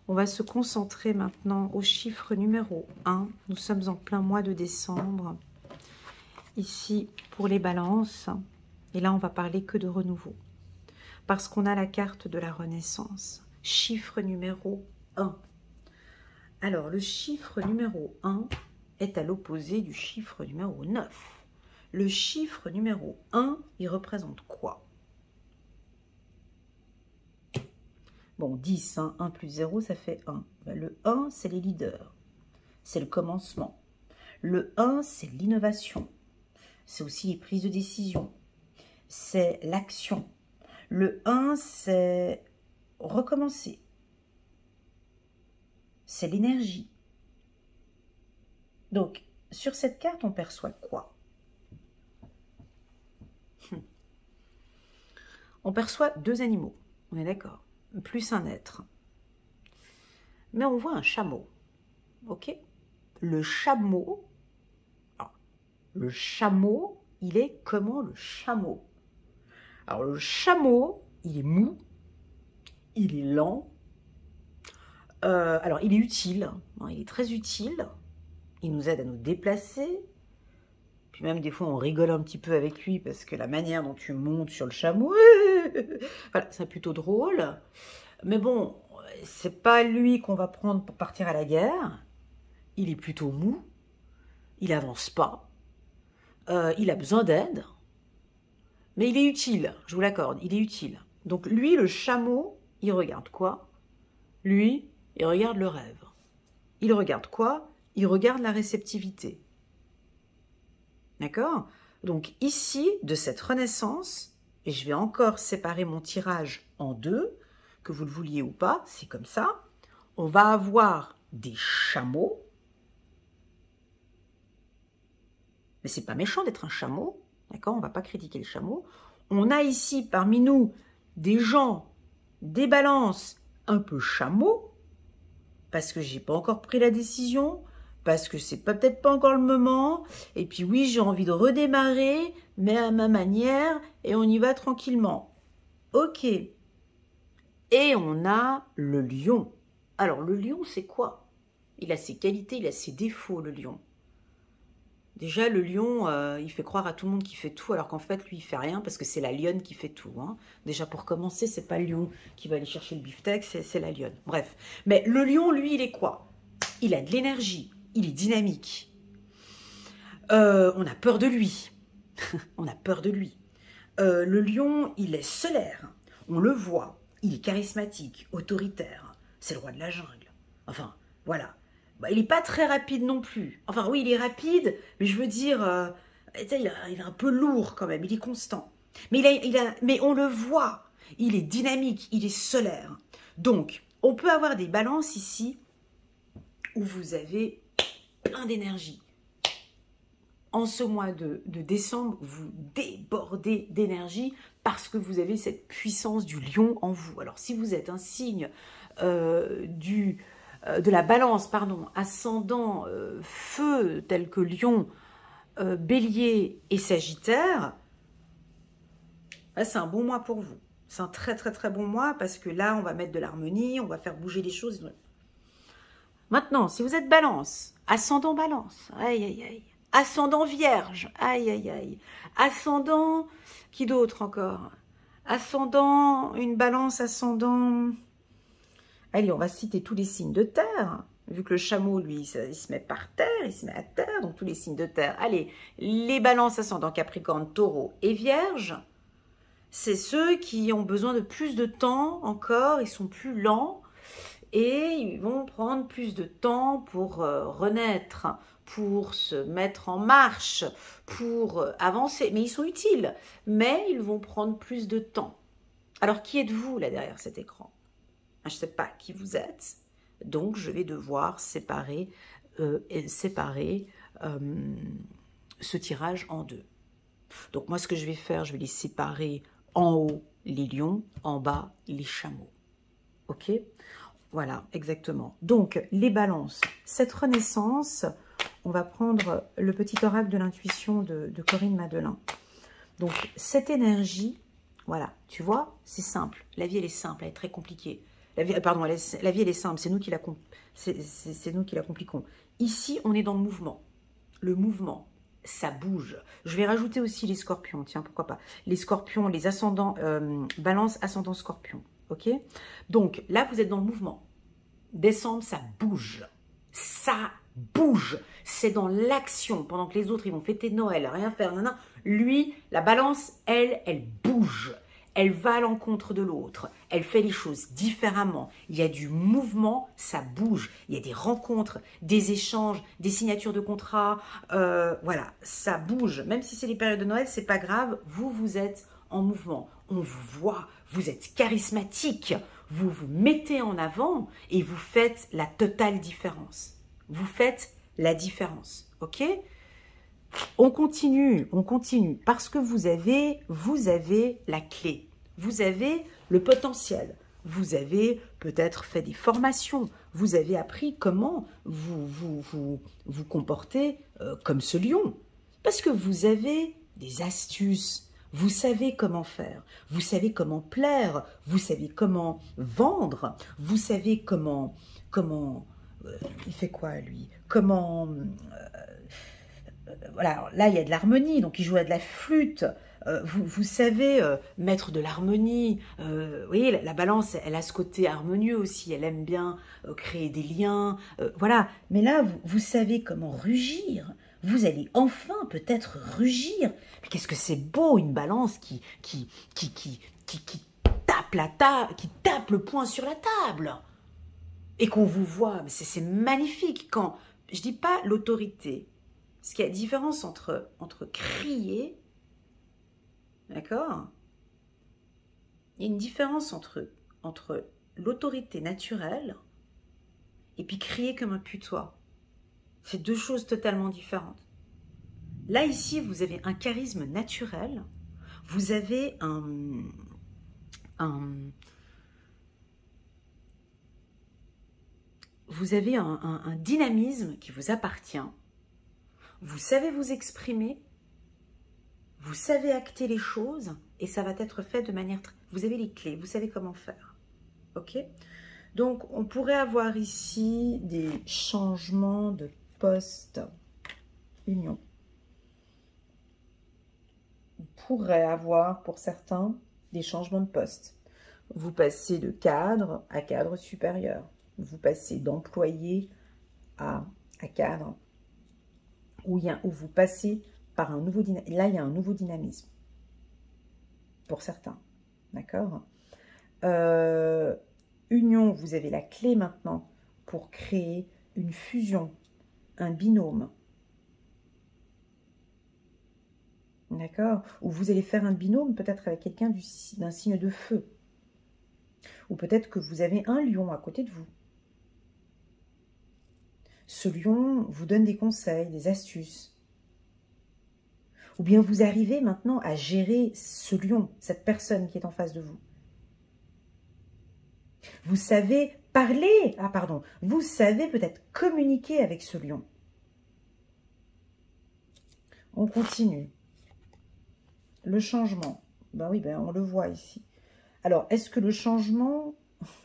On va se concentrer maintenant au chiffre numéro 1. Nous sommes en plein mois de décembre. Ici, pour les balances. Et là, on va parler que de renouveau. Parce qu'on a la carte de la renaissance. Chiffre numéro 1. Alors, le chiffre numéro 1 est à l'opposé du chiffre numéro 9. Le chiffre numéro 1, il représente quoi? Bon, 10, hein, 1 plus 0, ça fait 1. Le 1, c'est les leaders. C'est le commencement. Le 1, c'est l'innovation. C'est aussi les prises de décision. C'est l'action. Le 1, c'est recommencer. C'est l'énergie. Donc, sur cette carte, on perçoit quoi? On perçoit 2 animaux, on est d'accord, plus un être. Mais on voit un chameau, ok? Le chameau il est comment le chameau? Alors le chameau, il est mou, il est lent, alors il est utile, hein, il est très utile, il nous aide à nous déplacer, puis même des fois on rigole un petit peu avec lui parce que la manière dont tu montes sur le chameau, voilà, c'est plutôt drôle, mais bon, c'est pas lui qu'on va prendre pour partir à la guerre, il est plutôt mou, il avance pas, il a besoin d'aide, mais il est utile, je vous l'accorde, il est utile. Donc lui, le chameau, il regarde quoi? Lui, il regarde le rêve. Il regarde quoi? Il regarde la réceptivité. D'accord? Donc ici, de cette renaissance, et je vais encore séparer mon tirage en deux, que vous le vouliez ou pas, c'est comme ça, on va avoir des chameaux, mais c'est pas méchant d'être un chameau, d'accord? On ne va pas critiquer le chameau. On a ici parmi nous des gens, des balances un peu chameaux, parce que j'ai pas encore pris la décision, parce que c'est peut-être pas encore le moment, et puis oui, j'ai envie de redémarrer, mais à ma manière, et on y va tranquillement. Ok. Et on a le lion. Alors le lion, c'est quoi? Il a ses qualités, il a ses défauts, le lion. Déjà, le lion, il fait croire à tout le monde qu'il fait tout, alors qu'en fait, lui, il fait rien, parce que c'est la lionne qui fait tout. Hein. Déjà, pour commencer, c'est pas le lion qui va aller chercher le beefsteak, c'est la lionne. Bref. Mais le lion, lui, il est quoi? Il a de l'énergie, il est dynamique. On a peur de lui. On a peur de lui. Le lion, il est solaire. On le voit. Il est charismatique, autoritaire. C'est le roi de la jungle. Enfin, voilà. Bah, il n'est pas très rapide non plus. Enfin, oui, il est rapide, mais je veux dire, il est un peu lourd quand même, il est constant. Mais, mais on le voit, il est dynamique, il est solaire. Donc, on peut avoir des balances ici où vous avez plein d'énergie. En ce mois de décembre, vous débordez d'énergie parce que vous avez cette puissance du lion en vous. Alors, si vous êtes un signe de la balance, pardon, ascendant feu, tel que lion, bélier et sagittaire, c'est un bon mois pour vous. C'est un très très très bon mois parce que là, on va mettre de l'harmonie, on va faire bouger les choses. Maintenant, si vous êtes balance, ascendant balance, aïe aïe aïe, ascendant vierge, aïe aïe aïe, ascendant, qui d'autre encore? Ascendant, une balance ascendant... Allez, on va citer tous les signes de terre, vu que le chameau, lui, il se met par terre, il se met à terre, donc tous les signes de terre. Allez, les balances ascendant Capricorne, Taureau et Vierge, c'est ceux qui ont besoin de plus de temps encore, ils sont plus lents et ils vont prendre plus de temps pour renaître, pour se mettre en marche, pour avancer. Mais ils sont utiles, mais ils vont prendre plus de temps. Alors, qui êtes-vous là derrière cet écran ? Je ne sais pas qui vous êtes, donc je vais devoir séparer ce tirage en deux. Donc moi, ce que je vais faire, je vais les séparer en haut les lions, en bas les chameaux. Ok? Voilà, exactement. Donc les balances, cette renaissance, on va prendre le petit oracle de l'intuition de Corinne Madelin. Donc cette énergie, voilà, tu vois, c'est simple. La vie, elle est simple, elle est très compliquée. La vie, elle est simple, c'est nous qui la compliquons. Ici, on est dans le mouvement. Le mouvement, ça bouge. Je vais rajouter aussi les scorpions, tiens, pourquoi pas. Les scorpions, les ascendants, balance, ascendant scorpion, ok? Donc, là, vous êtes dans le mouvement. Décembre, ça bouge. Ça bouge. C'est dans l'action. Pendant que les autres, ils vont fêter Noël, rien faire, nanana. Lui, la balance, elle bouge. Elle va à l'encontre de l'autre, elle fait les choses différemment, il y a du mouvement, ça bouge, il y a des rencontres, des échanges, des signatures de contrats, voilà, ça bouge. Même si c'est les périodes de Noël, c'est pas grave, vous êtes en mouvement, on vous voit, vous êtes charismatique, vous vous mettez en avant et vous faites la totale différence. Vous faites la différence, ok ? On continue, parce que vous avez la clé, vous avez le potentiel, vous avez peut-être fait des formations, vous avez appris comment vous comporter comme ce lion, parce que vous avez des astuces. Vous savez comment faire, vous savez comment plaire, vous savez comment vendre, vous savez comment il fait quoi lui? Comment voilà, alors là il y a de l'harmonie, donc il joue à de la flûte. Vous savez mettre de l'harmonie. Vous voyez, la balance, elle a ce côté harmonieux aussi. Elle aime bien créer des liens. Voilà. Mais là, vous savez comment rugir. Vous allez enfin peut-être rugir. Mais qu'est-ce que c'est beau, une balance qui tape qui tape le poing sur la table. Et qu'on vous voit. Mais c'est magnifique. Quand je dis pas l'autorité. Parce qu'il y a une différence entre crier. D'accord? Il y a une différence entre l'autorité naturelle et puis crier comme un putois. C'est deux choses totalement différentes. Là, ici, vous avez un charisme naturel. Vous avez un dynamisme qui vous appartient. Vous savez vous exprimer. Vous savez acter les choses et ça va être fait de manière... Vous avez les clés, vous savez comment faire. Ok? Donc, on pourrait avoir ici des changements de poste. Union. On pourrait avoir, pour certains, des changements de poste. Vous passez de cadre à cadre supérieur. Vous passez d'employé à cadre. Ou vous passez par un nouveau dynamisme. Là, il y a un nouveau dynamisme. Pour certains. D'accord? Union, vous avez la clé maintenant pour créer une fusion, un binôme. D'accord? Ou vous allez faire un binôme peut-être avec quelqu'un d'un signe de feu. Ou peut-être que vous avez un lion à côté de vous. Ce lion vous donne des conseils, des astuces. Ou bien vous arrivez maintenant à gérer ce lion, cette personne qui est en face de vous. Vous savez parler, vous savez peut-être communiquer avec ce lion. On continue. Le changement. Ben oui, on le voit ici. Alors, est-ce que le changement...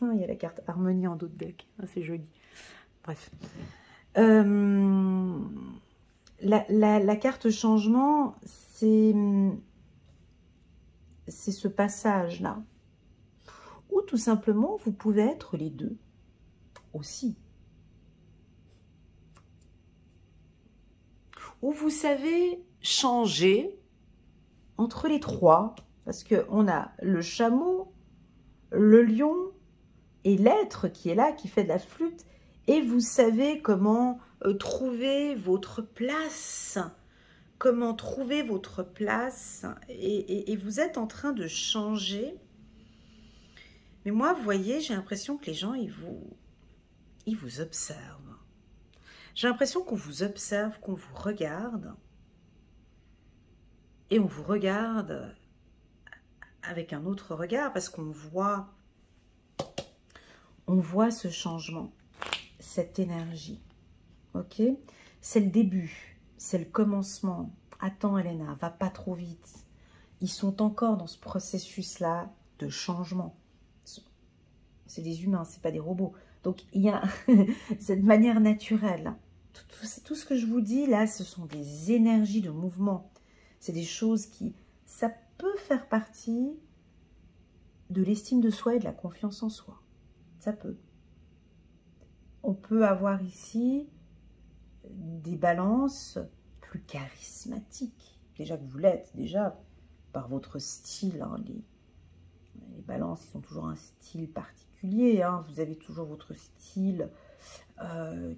Il y a la carte harmonie en dos de deck. C'est joli. Bref. La carte changement, c'est ce passage-là. Ou tout simplement, vous pouvez être les deux aussi. Ou vous savez changer entre les trois, parce qu'on a le chameau, le lion et l'être qui est là, qui fait de la flûte, et vous savez comment trouver votre place, comment trouver votre place, et vous êtes en train de changer. Mais moi, vous voyez, j'ai l'impression que les gens, ils vous observent. J'ai l'impression qu'on vous observe, qu'on vous regarde, et on vous regarde avec un autre regard, parce qu'on voit ce changement, cette énergie. Ok? C'est le début, c'est le commencement. Attends, Elena, va pas trop vite. Ils sont encore dans ce processus-là de changement. C'est des humains, c'est pas des robots. Donc, il y a cette manière naturelle. Tout ce que je vous dis, là, ce sont des énergies de mouvement. C'est des choses qui... Ça peut faire partie de l'estime de soi et de la confiance en soi. Ça peut. On peut avoir ici des balances plus charismatiques. Déjà que vous l'êtes, déjà, par votre style. Hein, les balances, ils ont toujours un style particulier. Hein, vous avez toujours votre style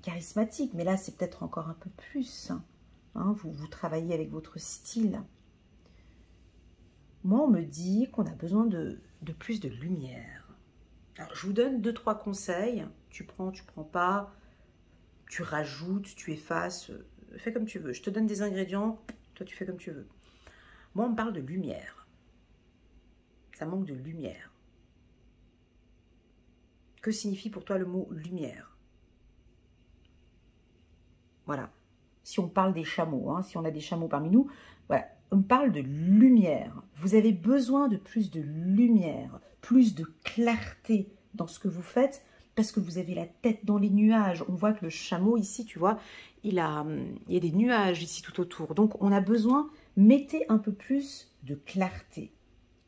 charismatique. Mais là, c'est peut-être encore un peu plus. Hein, vous travaillez avec votre style. Moi, on me dit qu'on a besoin de plus de lumière. Alors, je vous donne 2-3 conseils. Tu prends pas. Tu rajoutes, tu effaces. Fais comme tu veux. Je te donne des ingrédients. Toi, tu fais comme tu veux. Moi, on me parle de lumière. Ça manque de lumière. Que signifie pour toi le mot lumière? Voilà. Si on parle des chameaux, hein, si on a des chameaux parmi nous, voilà. On parle de lumière. Vous avez besoin de plus de lumière, plus de clarté dans ce que vous faites, parce que vous avez la tête dans les nuages. On voit que le chameau ici, tu vois, il y a des nuages ici tout autour. Donc, on a besoin, mettez un peu plus de clarté,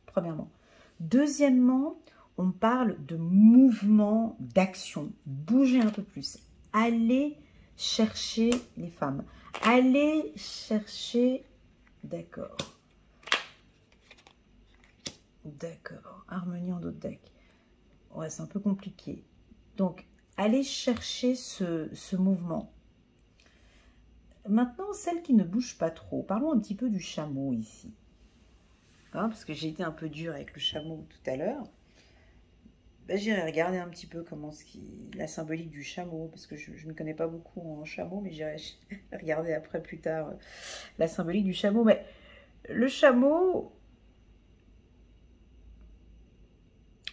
premièrement. Deuxièmement, on parle de mouvement, d'action. Bougez un peu plus. Allez chercher les femmes. Allez chercher... D'accord. D'accord. Harmonie en d'autres decks. Ouais, c'est un peu compliqué. Donc, allez chercher ce mouvement. Maintenant, celle qui ne bouge pas trop. Parlons un petit peu du chameau ici. Hein, parce que j'ai été un peu dure avec le chameau tout à l'heure. Ben, j'irai regarder un petit peu comment la symbolique du chameau, parce que je ne connais pas beaucoup en chameau, mais j'irai regarder après plus tard la symbolique du chameau. Mais le chameau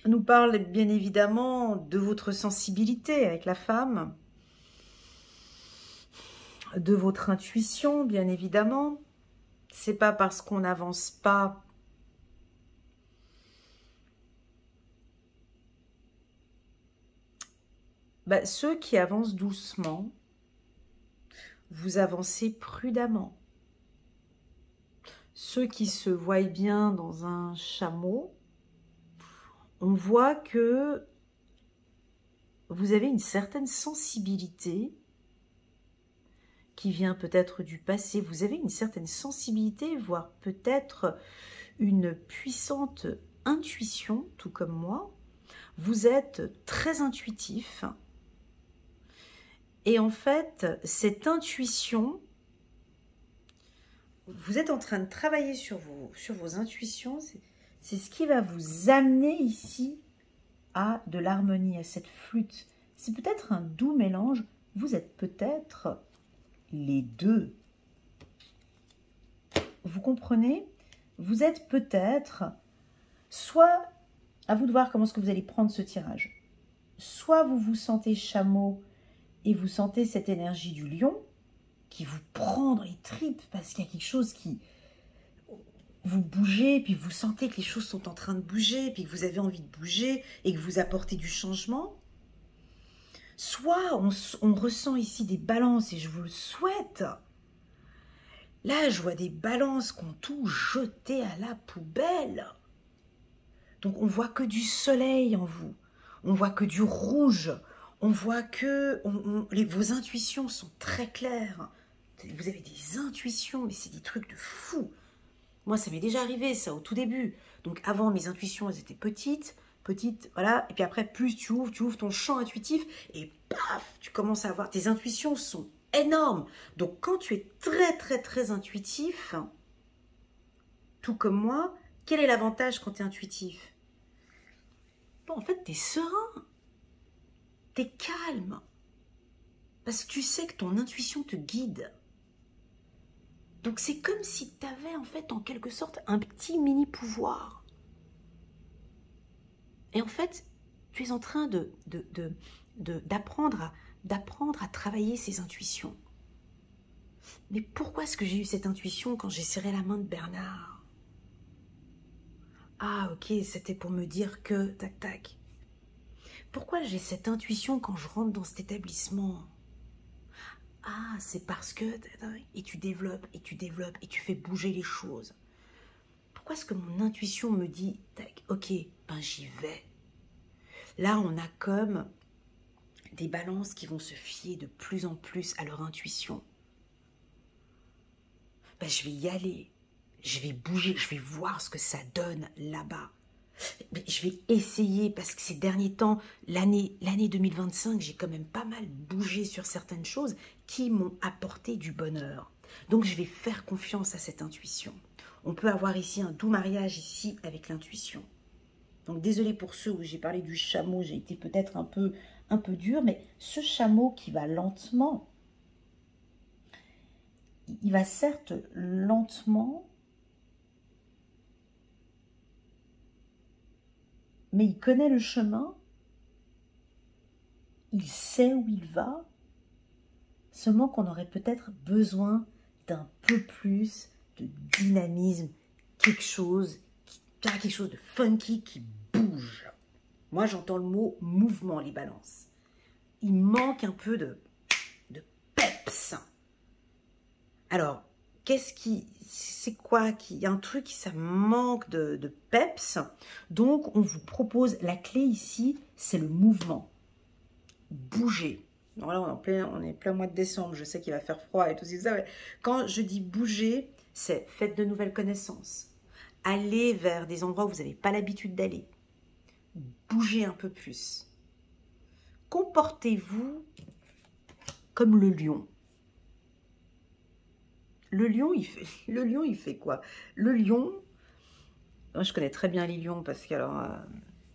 nous parle bien évidemment de votre sensibilité avec la femme, de votre intuition, bien évidemment. C'est pas parce qu'on n'avance pas ceux qui avancent doucement, vous avancez prudemment. Ceux qui se voient bien dans un chameau, on voit que vous avez une certaine sensibilité qui vient peut-être du passé. Vous avez une certaine sensibilité, voire peut-être une puissante intuition, tout comme moi. Vous êtes très intuitif. Et en fait, cette intuition, vous êtes en train de travailler sur vos intuitions. C'est ce qui va vous amener ici à de l'harmonie, à cette flûte. C'est peut-être un doux mélange. Vous êtes peut-être les deux. Vous comprenez? Vous êtes peut-être, soit, à vous de voir comment est-ce que vous allez prendre ce tirage, soit vous vous sentez chameau et vous sentez cette énergie du lion qui vous prend dans les tripes parce qu'il y a quelque chose qui... Vous bougez, puis vous sentez que les choses sont en train de bouger, puis que vous avez envie de bouger et que vous apportez du changement. Soit on ressent ici des balances, et je vous le souhaite. Là, je vois des balances qui ont tout jeté à la poubelle. Donc, on voit que du soleil en vous. On voit que du rouge. On voit que vos intuitions sont très claires. Vous avez des intuitions, mais c'est des trucs de fou. Moi, ça m'est déjà arrivé, ça, au tout début. Donc, avant, mes intuitions, elles étaient petites, voilà. Et puis après, plus tu ouvres ton champ intuitif et paf, tu commences à avoir... Tes intuitions sont énormes. Donc, quand tu es très, très, très intuitif, tout comme moi, quel est l'avantage quand tu es intuitif? Bon, en fait, tu es serein. Tu es calme. Parce que tu sais que ton intuition te guide. Donc, c'est comme si tu avais, en fait, en quelque sorte, un petit mini-pouvoir. Et en fait, tu es en train d'apprendre à travailler ces intuitions. Mais pourquoi est-ce que j'ai eu cette intuition quand j'ai serré la main de Bernard? Ah, ok, c'était pour me dire que... Tac, tac. Pourquoi j'ai cette intuition quand je rentre dans cet établissement? Ah, c'est parce que... Et tu développes, et tu développes, et tu fais bouger les choses. Pourquoi est-ce que mon intuition me dit, tac, ok, ben j'y vais. Là, on a comme des balances qui vont se fier de plus en plus à leur intuition. Ben, je vais y aller, je vais bouger, je vais voir ce que ça donne là-bas. Je vais essayer parce que ces derniers temps, l'année 2025, j'ai quand même pas mal bougé sur certaines choses qui m'ont apporté du bonheur. Donc, je vais faire confiance à cette intuition. On peut avoir ici un doux mariage ici avec l'intuition. Donc, désolé pour ceux où j'ai parlé du chameau, j'ai été peut-être un peu dur, mais ce chameau qui va lentement, il va certes lentement, mais il connaît le chemin, il sait où il va, seulement qu'on aurait peut-être besoin d'un peu plus de dynamisme, quelque chose de funky qui bouge. Moi, j'entends le mot mouvement, les balances. Il manque un peu de peps. Alors, c'est quoi il y a un truc qui ça manque de peps. Donc, on vous propose, la clé ici, c'est le mouvement. Bouger. Alors là, on est plein mois de décembre, je sais qu'il va faire froid et tout ça. Mais quand je dis bouger, c'est faites de nouvelles connaissances. Allez vers des endroits où vous n'avez pas l'habitude d'aller. Bougez un peu plus. Comportez-vous comme le lion. Le lion, il fait quoi? Le lion, moi, je connais très bien les lions parce que, alors,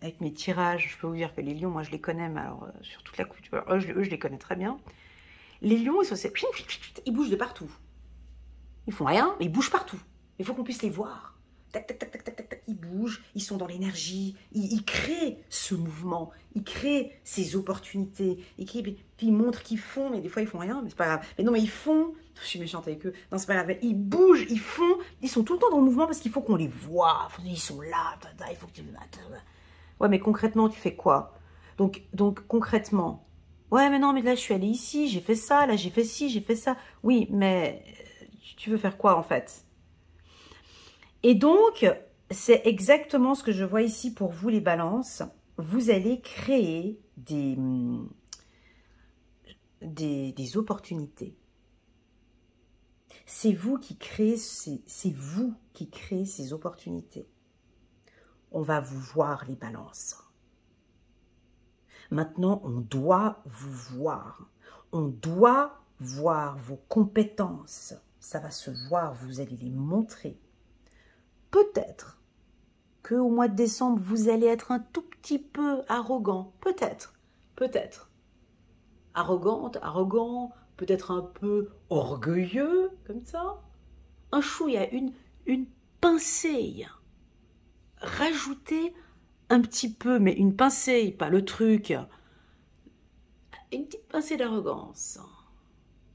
avec mes tirages, je peux vous dire que les lions, moi, je les connais, mais alors, sur toute la couture, eux, je les connais très bien. Les lions, ils bougent de partout. Ils font rien, mais ils bougent partout. Il faut qu'on puisse les voir. Tac, tac, tac, tac, tac, tac, tac. Ils bougent, ils sont dans l'énergie, ils créent ce mouvement, ils créent ces opportunités, puis ils montrent qu'ils font, mais des fois ils font rien, mais c'est pas grave. Mais non, mais ils font, je suis méchante avec eux, non, c'est pas grave, ils bougent, ils font, ils sont tout le temps dans le mouvement parce qu'il faut qu'on les voit, ils sont là, il faut que tu... Ouais, mais concrètement, tu fais quoi? Donc concrètement, ouais, mais non, mais là je suis allée ici, j'ai fait ça, là j'ai fait ci, j'ai fait ça. Oui, mais tu veux faire quoi en fait? Et donc, c'est exactement ce que je vois ici pour vous les balances. Vous allez créer des opportunités. C'est vous qui créez ces opportunités. On va vous voir les balances. Maintenant, on doit vous voir. On doit voir vos compétences. Ça va se voir, vous allez les montrer. Peut-être qu'au mois de décembre, vous allez être un tout petit peu arrogant. Peut-être. Arrogant, peut-être un peu orgueilleux, comme ça. Un chou, il y a une pincée. Rajoutez un petit peu, mais une pincée, pas le truc. Une petite pincée d'arrogance.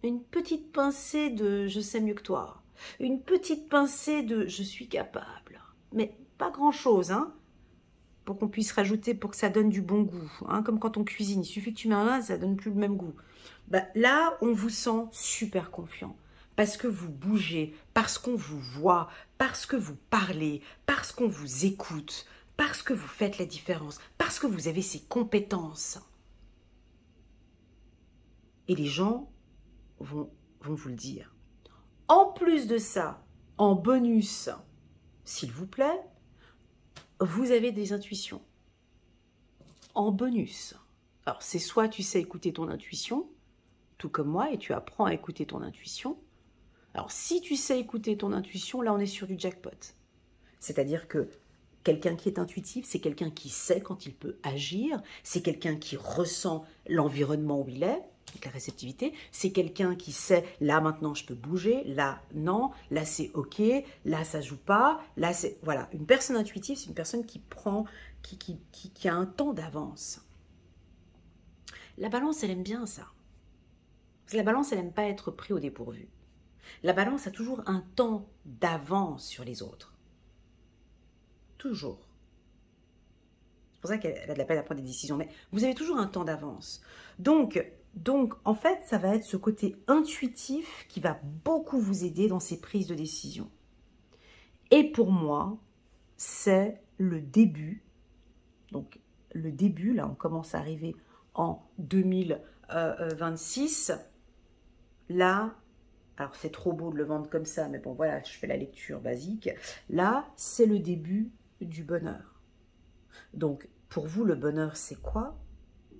Une petite pincée de « je sais mieux que toi ». Une petite pincée de « je suis capable ». Mais pas grand-chose, hein, pour qu'on puisse rajouter, pour que ça donne du bon goût. Hein, comme quand on cuisine, il suffit que tu mets un, ça donne plus le même goût. Bah, là, on vous sent super confiant. Parce que vous bougez, parce qu'on vous voit, parce que vous parlez, parce qu'on vous écoute, parce que vous faites la différence, parce que vous avez ces compétences. Et les gens vont vous le dire. En plus de ça, en bonus, s'il vous plaît, vous avez des intuitions. En bonus. Alors, c'est soit tu sais écouter ton intuition, tout comme moi, et tu apprends à écouter ton intuition. Alors, si tu sais écouter ton intuition, là, on est sur du jackpot. C'est-à-dire que quelqu'un qui est intuitif, c'est quelqu'un qui sait quand il peut agir, c'est quelqu'un qui ressent l'environnement où il est, la réceptivité, c'est quelqu'un qui sait, là maintenant je peux bouger, là non, là c'est ok, là ça joue pas, là c'est... Voilà, une personne intuitive, c'est une personne qui prend, qui a un temps d'avance. La balance, elle aime bien ça. Parce que la balance, elle n'aime pas être pris au dépourvu. La balance a toujours un temps d'avance sur les autres. Toujours. C'est pour ça qu'elle a de la peine à prendre des décisions, mais vous avez toujours un temps d'avance. Donc, en fait, ça va être ce côté intuitif qui va beaucoup vous aider dans ces prises de décision. Et pour moi, c'est le début. Donc, le début, là, on commence à arriver en 2026. Là, alors c'est trop beau de le vendre comme ça, mais bon, voilà, je fais la lecture basique. Là, c'est le début du bonheur. Donc, pour vous, le bonheur, c'est quoi?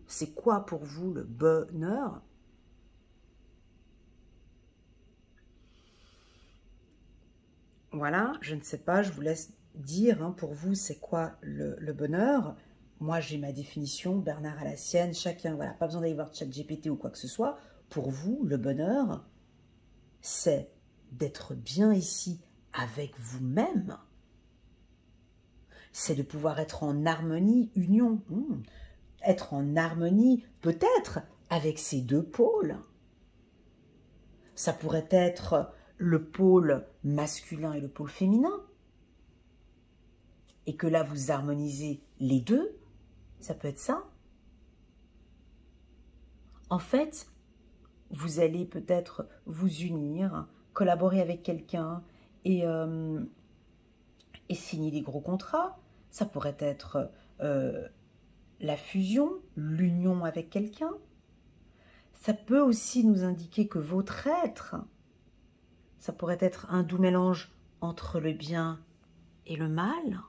C'est quoi pour vous le bonheur? Voilà, je ne sais pas, je vous laisse dire hein, pour vous c'est quoi le bonheur. Moi j'ai ma définition, Bernard a la sienne, chacun, voilà, pas besoin d'aller voir ChatGPT ou quoi que ce soit. Pour vous, le bonheur, c'est d'être bien ici avec vous-même. C'est de pouvoir être en harmonie, union. Être en harmonie peut-être avec ces deux pôles. Ça pourrait être le pôle masculin et le pôle féminin, et que là vous harmonisez les deux, ça peut être ça. En fait, vous allez peut-être vous unir, collaborer avec quelqu'un et signer des gros contrats. Ça pourrait être la fusion, l'union avec quelqu'un. Ça peut aussi nous indiquer que votre être, ça pourrait être un doux mélange entre le bien et le mal.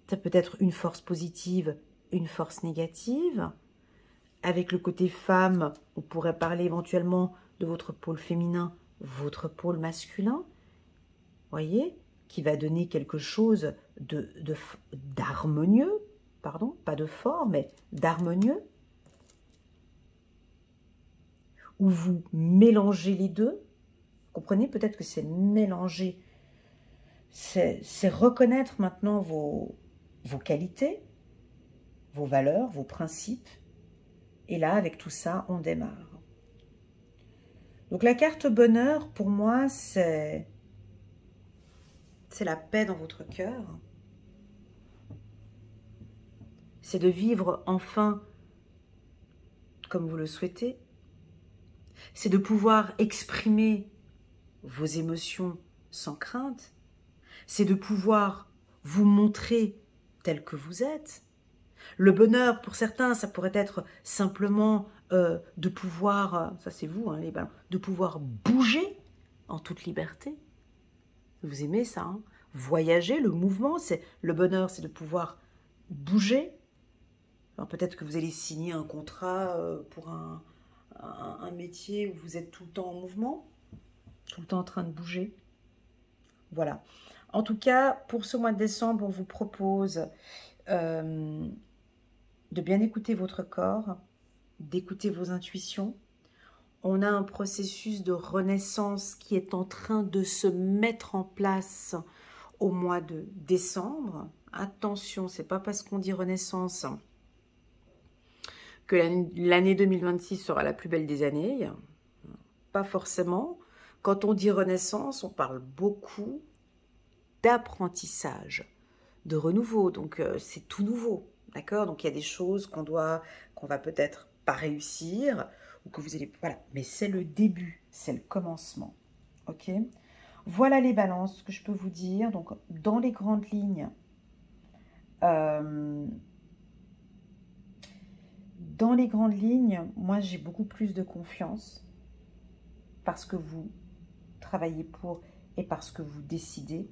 Ça peut être une force positive, une force négative. Avec le côté femme, on pourrait parler éventuellement de votre pôle féminin, votre pôle masculin. Voyez, qui va donner quelque chose d'harmonieux, pardon, pas de fort, mais d'harmonieux, où vous mélangez les deux. Vous comprenez, peut-être que c'est mélanger, c'est reconnaître maintenant vos qualités, vos valeurs, vos principes, et là, avec tout ça, on démarre. Donc la carte bonheur, pour moi, c'est la paix dans votre cœur. C'est de vivre enfin comme vous le souhaitez. C'est de pouvoir exprimer vos émotions sans crainte. C'est de pouvoir vous montrer tel que vous êtes. Le bonheur, pour certains, ça pourrait être simplement de pouvoir, ça c'est vous, hein, les ballons, de pouvoir bouger en toute liberté. Vous aimez ça, hein? Voyager, le mouvement, le bonheur, c'est de pouvoir bouger. Alors peut-être que vous allez signer un contrat pour un métier où vous êtes tout le temps en mouvement, tout le temps en train de bouger. Voilà. En tout cas, pour ce mois de décembre, on vous propose de bien écouter votre corps, d'écouter vos intuitions. On a un processus de renaissance qui est en train de se mettre en place au mois de décembre. Attention, c'est pas parce qu'on dit renaissance que l'année 2026 sera la plus belle des années. Pas forcément. Quand on dit renaissance, on parle beaucoup d'apprentissage, de renouveau. Donc, c'est tout nouveau. D'accord? Donc, il y a des choses qu'on va peut-être pas réussir ou que vous allez... Voilà. Mais c'est le début, c'est le commencement. Ok? Voilà les balances que je peux vous dire. Donc, dans les grandes lignes, moi, j'ai beaucoup plus de confiance parce que vous travaillez pour et parce que vous décidez.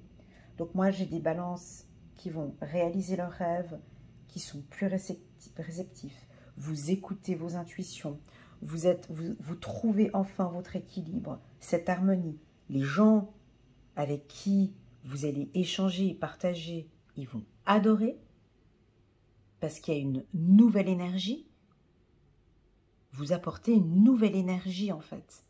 Donc, moi, j'ai des balances qui vont réaliser leurs rêves, qui sont plus réceptifs. Vous écoutez vos intuitions. Vous trouvez enfin votre équilibre, cette harmonie. Les gens avec qui vous allez échanger et partager, ils vont adorer parce qu'il y a une nouvelle énergie. Vous apportez une nouvelle énergie en fait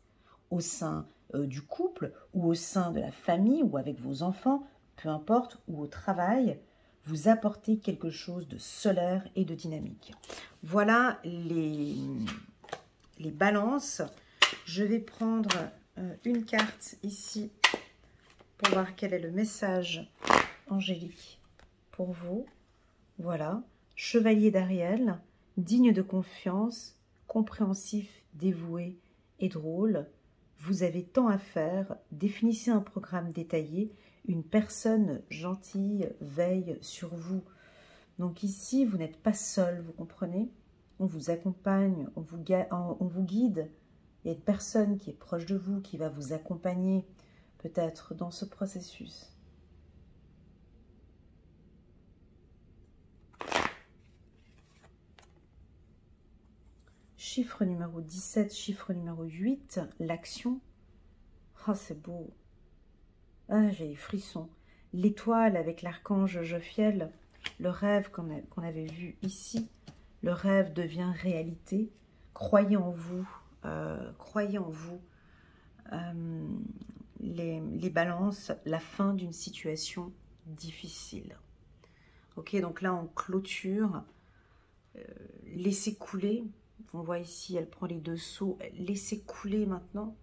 au sein du couple ou au sein de la famille ou avec vos enfants, peu importe, ou au travail. Vous apportez quelque chose de solaire et de dynamique. Voilà les balances. Je vais prendre une carte ici pour voir quel est le message angélique pour vous. Voilà, chevalier d'Ariel, digne de confiance, compréhensif, dévoué et drôle. Vous avez tant à faire, définissez un programme détaillé. Une personne gentille veille sur vous. Donc ici, vous n'êtes pas seul, vous comprenez? On vous accompagne, on vous guide. Il y a une personne qui est proche de vous, qui va vous accompagner peut-être dans ce processus. Chiffre numéro 17, chiffre numéro 8, l'action. Oh, c'est beau. Ah, j'ai les frissons. L'étoile avec l'archange Jophiel, le rêve qu'on avait vu ici, le rêve devient réalité. Croyez en vous, croyez en vous. Les balances, la fin d'une situation difficile. Ok, donc là on clôture. Laissez couler. On voit ici, elle prend les deux seaux. Laissez couler maintenant.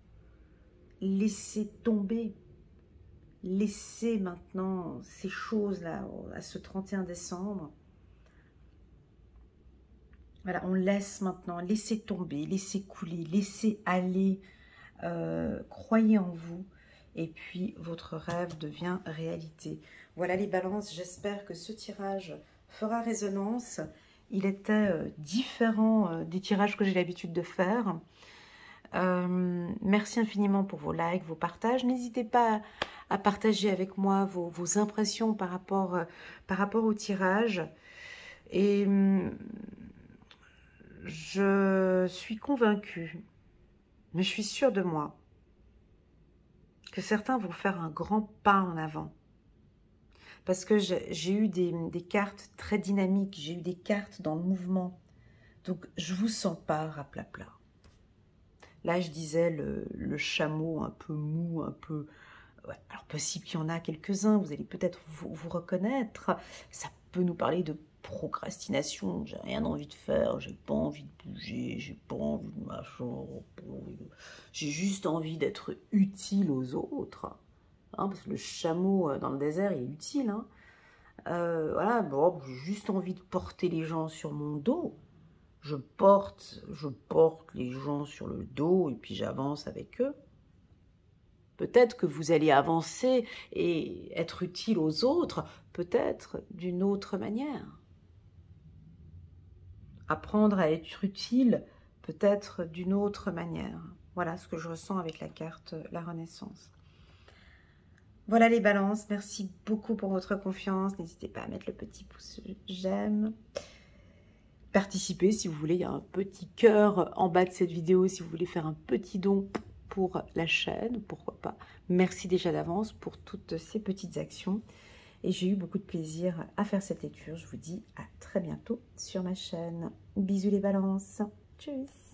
laissez tomber. Laissez maintenant ces choses-là à ce 31 décembre. Voilà, on laisse maintenant, laissez tomber, laissez couler, laissez aller, croyez en vous. Et puis, votre rêve devient réalité. Voilà les balances, j'espère que ce tirage fera résonance. Il était différent des tirages que j'ai l'habitude de faire. Merci infiniment pour vos likes, vos partages. N'hésitez pas à partager avec moi vos impressions par rapport au tirage. Et je suis convaincue, mais je suis sûre de moi, que certains vont faire un grand pas en avant. Parce que j'ai eu des cartes très dynamiques, j'ai eu des cartes dans le mouvement. Donc, je vous sens pas raplapla. Là, je disais le chameau un peu mou, un peu... Ouais, alors, possible qu'il y en a quelques-uns, vous allez peut-être vous reconnaître. Ça peut nous parler de procrastination, j'ai rien envie de faire, j'ai pas envie de bouger, j'ai pas envie de machin, j'ai juste envie d'être utile aux autres. Hein, parce que le chameau dans le désert, il est utile. Hein. Voilà, bon, j'ai juste envie de porter les gens sur mon dos. Je porte les gens sur le dos et puis j'avance avec eux. Peut-être que vous allez avancer et être utile aux autres, peut-être d'une autre manière. Apprendre à être utile, peut-être d'une autre manière. Voilà ce que je ressens avec la carte La Renaissance. Voilà les balances, merci beaucoup pour votre confiance. N'hésitez pas à mettre le petit pouce j'aime. Participez si vous voulez, il y a un petit cœur en bas de cette vidéo si vous voulez faire un petit don pour la chaîne, pourquoi pas. Merci déjà d'avance pour toutes ces petites actions. Et j'ai eu beaucoup de plaisir à faire cette lecture. Je vous dis à très bientôt sur ma chaîne. Bisous les balances. Tchuss.